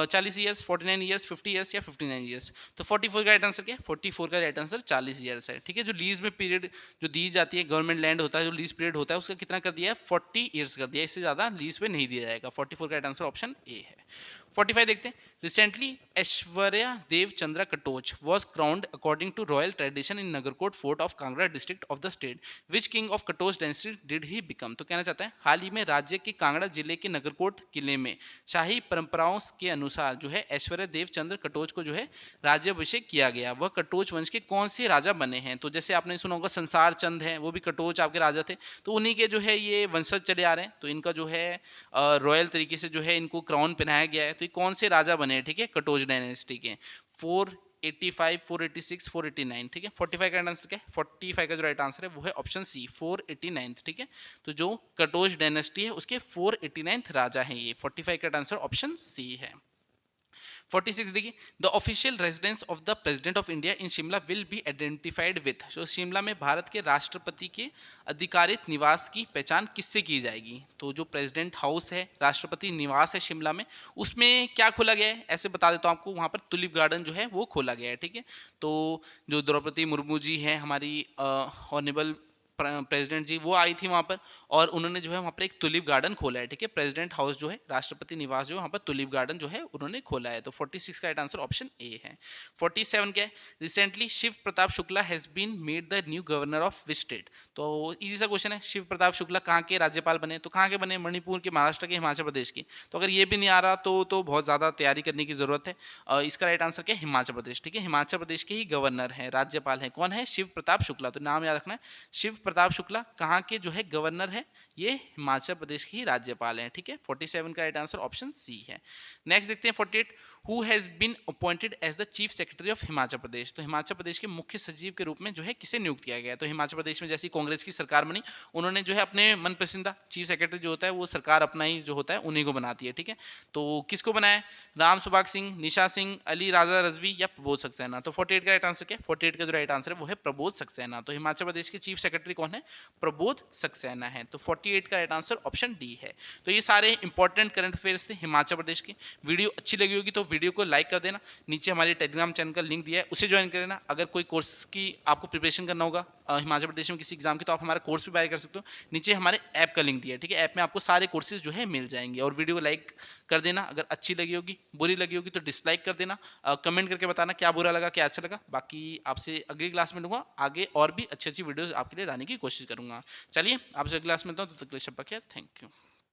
40 ईयर्स, 49 ईयर्स, 50 ईयर्स या 59 ईयर्स। तो 44 का राइट आंसर क्या है? 44 का राइट आंसर 40 ईयर्स है, ठीक है। जो लीज में पीरियड जो दी जाती है, गवर्नमेंट लैंड होता है, जो लीज पीरियड होता है उसका कितना कर दिया है? 40 ईयर्स कर दिया है, इससे ज्यादा लीज पे नहीं दिया जाएगा। 44 का राइट आंसर ऑप्शन ए है। 45 देखते हैं। Recently Aishwarya Dev Chandra Katoch was crowned according to royal tradition in Nagarkot fort of Kangra district of the state. Which king of Katoch dynasty did he become. तो कहना चाहता है हाल ही में राज्य के कांगड़ा जिले के नगरकोट किले में शाही परंपराओं के अनुसार जो है ऐश्वर्या देव चंद्र कटोच को जो है राज्याभिषेक किया गया। वह कटोच वंश के कौन से राजा बने हैं? तो जैसे आपने सुना होगा संसार चंद है, वो भी कटोच आपके राजा थे, तो उन्हीं के जो है ये वंशज चले आ रहे हैं। तो इनका जो है रॉयल तरीके से जो है इनको क्राउन पहनाया गया है। तो ये कौन से राजा बने हैं? ठीक है, कटोच डायनेस्टी के। 4 485, 486, 489, ठीक है। 45 का राइट आंसर क्या है? 45 का जो राइट आंसर है वो है ऑप्शन सी 489, ठीक है। तो जो कटोच डायनेस्टी है उसके 489 राजा हैं ये। 45 का राइट आंसर ऑप्शन सी है। 46 देखिए, the official residence of the president of India in Shimla will be identified with. तो शिमला में भारत के राष्ट्रपति के अधिकारित निवास की पहचान किससे की जाएगी? तो जो प्रेसिडेंट हाउस है, राष्ट्रपति निवास है शिमला में, उसमें क्या खोला गया है? ऐसे बता देता हूँ आपको, वहाँ पर टुलिप गार्डन जो है वो खोला गया है, ठीक है। तो जो द्रौपदी मुर्मू जी हैं हमारी ऑनरेबल प्रेसिडेंट जी, वो आई थी वहाँ पर और उन्होंने जो है वहाँ पर एक टुलिप गार्डन खोला है, ठीक है। प्रेसिडेंट हाउस जो है, राष्ट्रपति निवास जो है, वहाँ पर टुलिप गार्डन जो है उन्होंने खोला है। तो 46 का राइट आंसर ऑप्शन ए है। 47 क्या है? Recently Shiv Pratap Shukla has been made the new governor of which state? तो इजी सा क्वेश्चन है, शिव प्रताप शुक्ला कहाँ के राज्यपाल बने? तो कहाँ के बने? मणिपुर के, महाराष्ट्र के, हिमाचल प्रदेश के। तो अगर ये भी नहीं आ रहा तो बहुत ज़्यादा तैयारी करने की जरूरत है। इसका राइट आंसर क्या है? हिमाचल प्रदेश, ठीक है। हिमाचल प्रदेश के ही गवर्नर है, राज्यपाल है, कौन है? शिव प्रताप शुक्ला। तो नाम याद रखना है, शिव प्रताप शुक्ला कहाँ के जो है गवर्नर है? ये हिमाचल प्रदेश के ही राज्यपाल हैं, ठीक है। 47 का राइट आंसर ऑप्शन सी है। नेक्स्ट देखते हैं 48, who has been appointed as the chief secretary of Himachal Pradesh? तो हिमाचल प्रदेश के मुख्य सचिव के रूप में जो है किसे नियुक्त किया गया है? तो हिमाचल प्रदेश में जैसी कांग्रेस की सरकार बनी, उन्होंने जो है अपने मन पसंदीदा चीफ सेक्रेटरी जो होता है वो सरकार अपना ही जो होता है उन्हीं को बनाती है, ठीक है। तो किसको बनाया है? राम सुभाग सिंह, निशा सिंह, अली राजा रजवी या प्रबोध सक्सेना? तो 48 का राइट आंसर क्या है? 48 का जो राइट आंसर है वो है प्रबोध सक्सेना। तो हिमाचल प्रदेश के चीफ सेक्रेटरी कौन है? प्रबोध सक्सेना है। तो 48 का राइट आंसर ऑप्शन डी है। तो ये सारे इंपॉर्टेंट करंट अफेयर्स थे हिमाचल प्रदेश के। वीडियो अच्छी लगी होगी तो वीडियो को लाइक कर देना, नीचे हमारे टेलीग्राम चैनल का लिंक दिया है उसे ज्वाइन कर लेना। अगर कोई कोर्स की आपको प्रिपरेशन करना होगा हिमाचल प्रदेश में किसी एग्जाम की, तो आप हमारा कोर्स भी बाय कर सकते हो, नीचे हमारे ऐप का लिंक दिया है, ठीक है। ऐप में आपको सारे कोर्सेज जो है मिल जाएंगे। और वीडियो को लाइक कर देना, अगर अच्छी लगी होगी, बुरी लगी होगी तो डिसलाइक कर देना। कमेंट करके बताना क्या बुरा लगा क्या अच्छा लगा। बाकी आपसे अगली क्लास में लूँगा, आगे और भी अच्छी अच्छी वीडियोज़ आपके लिए लाने की कोशिश करूँगा। चलिए आपसे अगली क्लास में मिलता हूँ, तब तक के लिए शब्बा खैर, थैंक यू।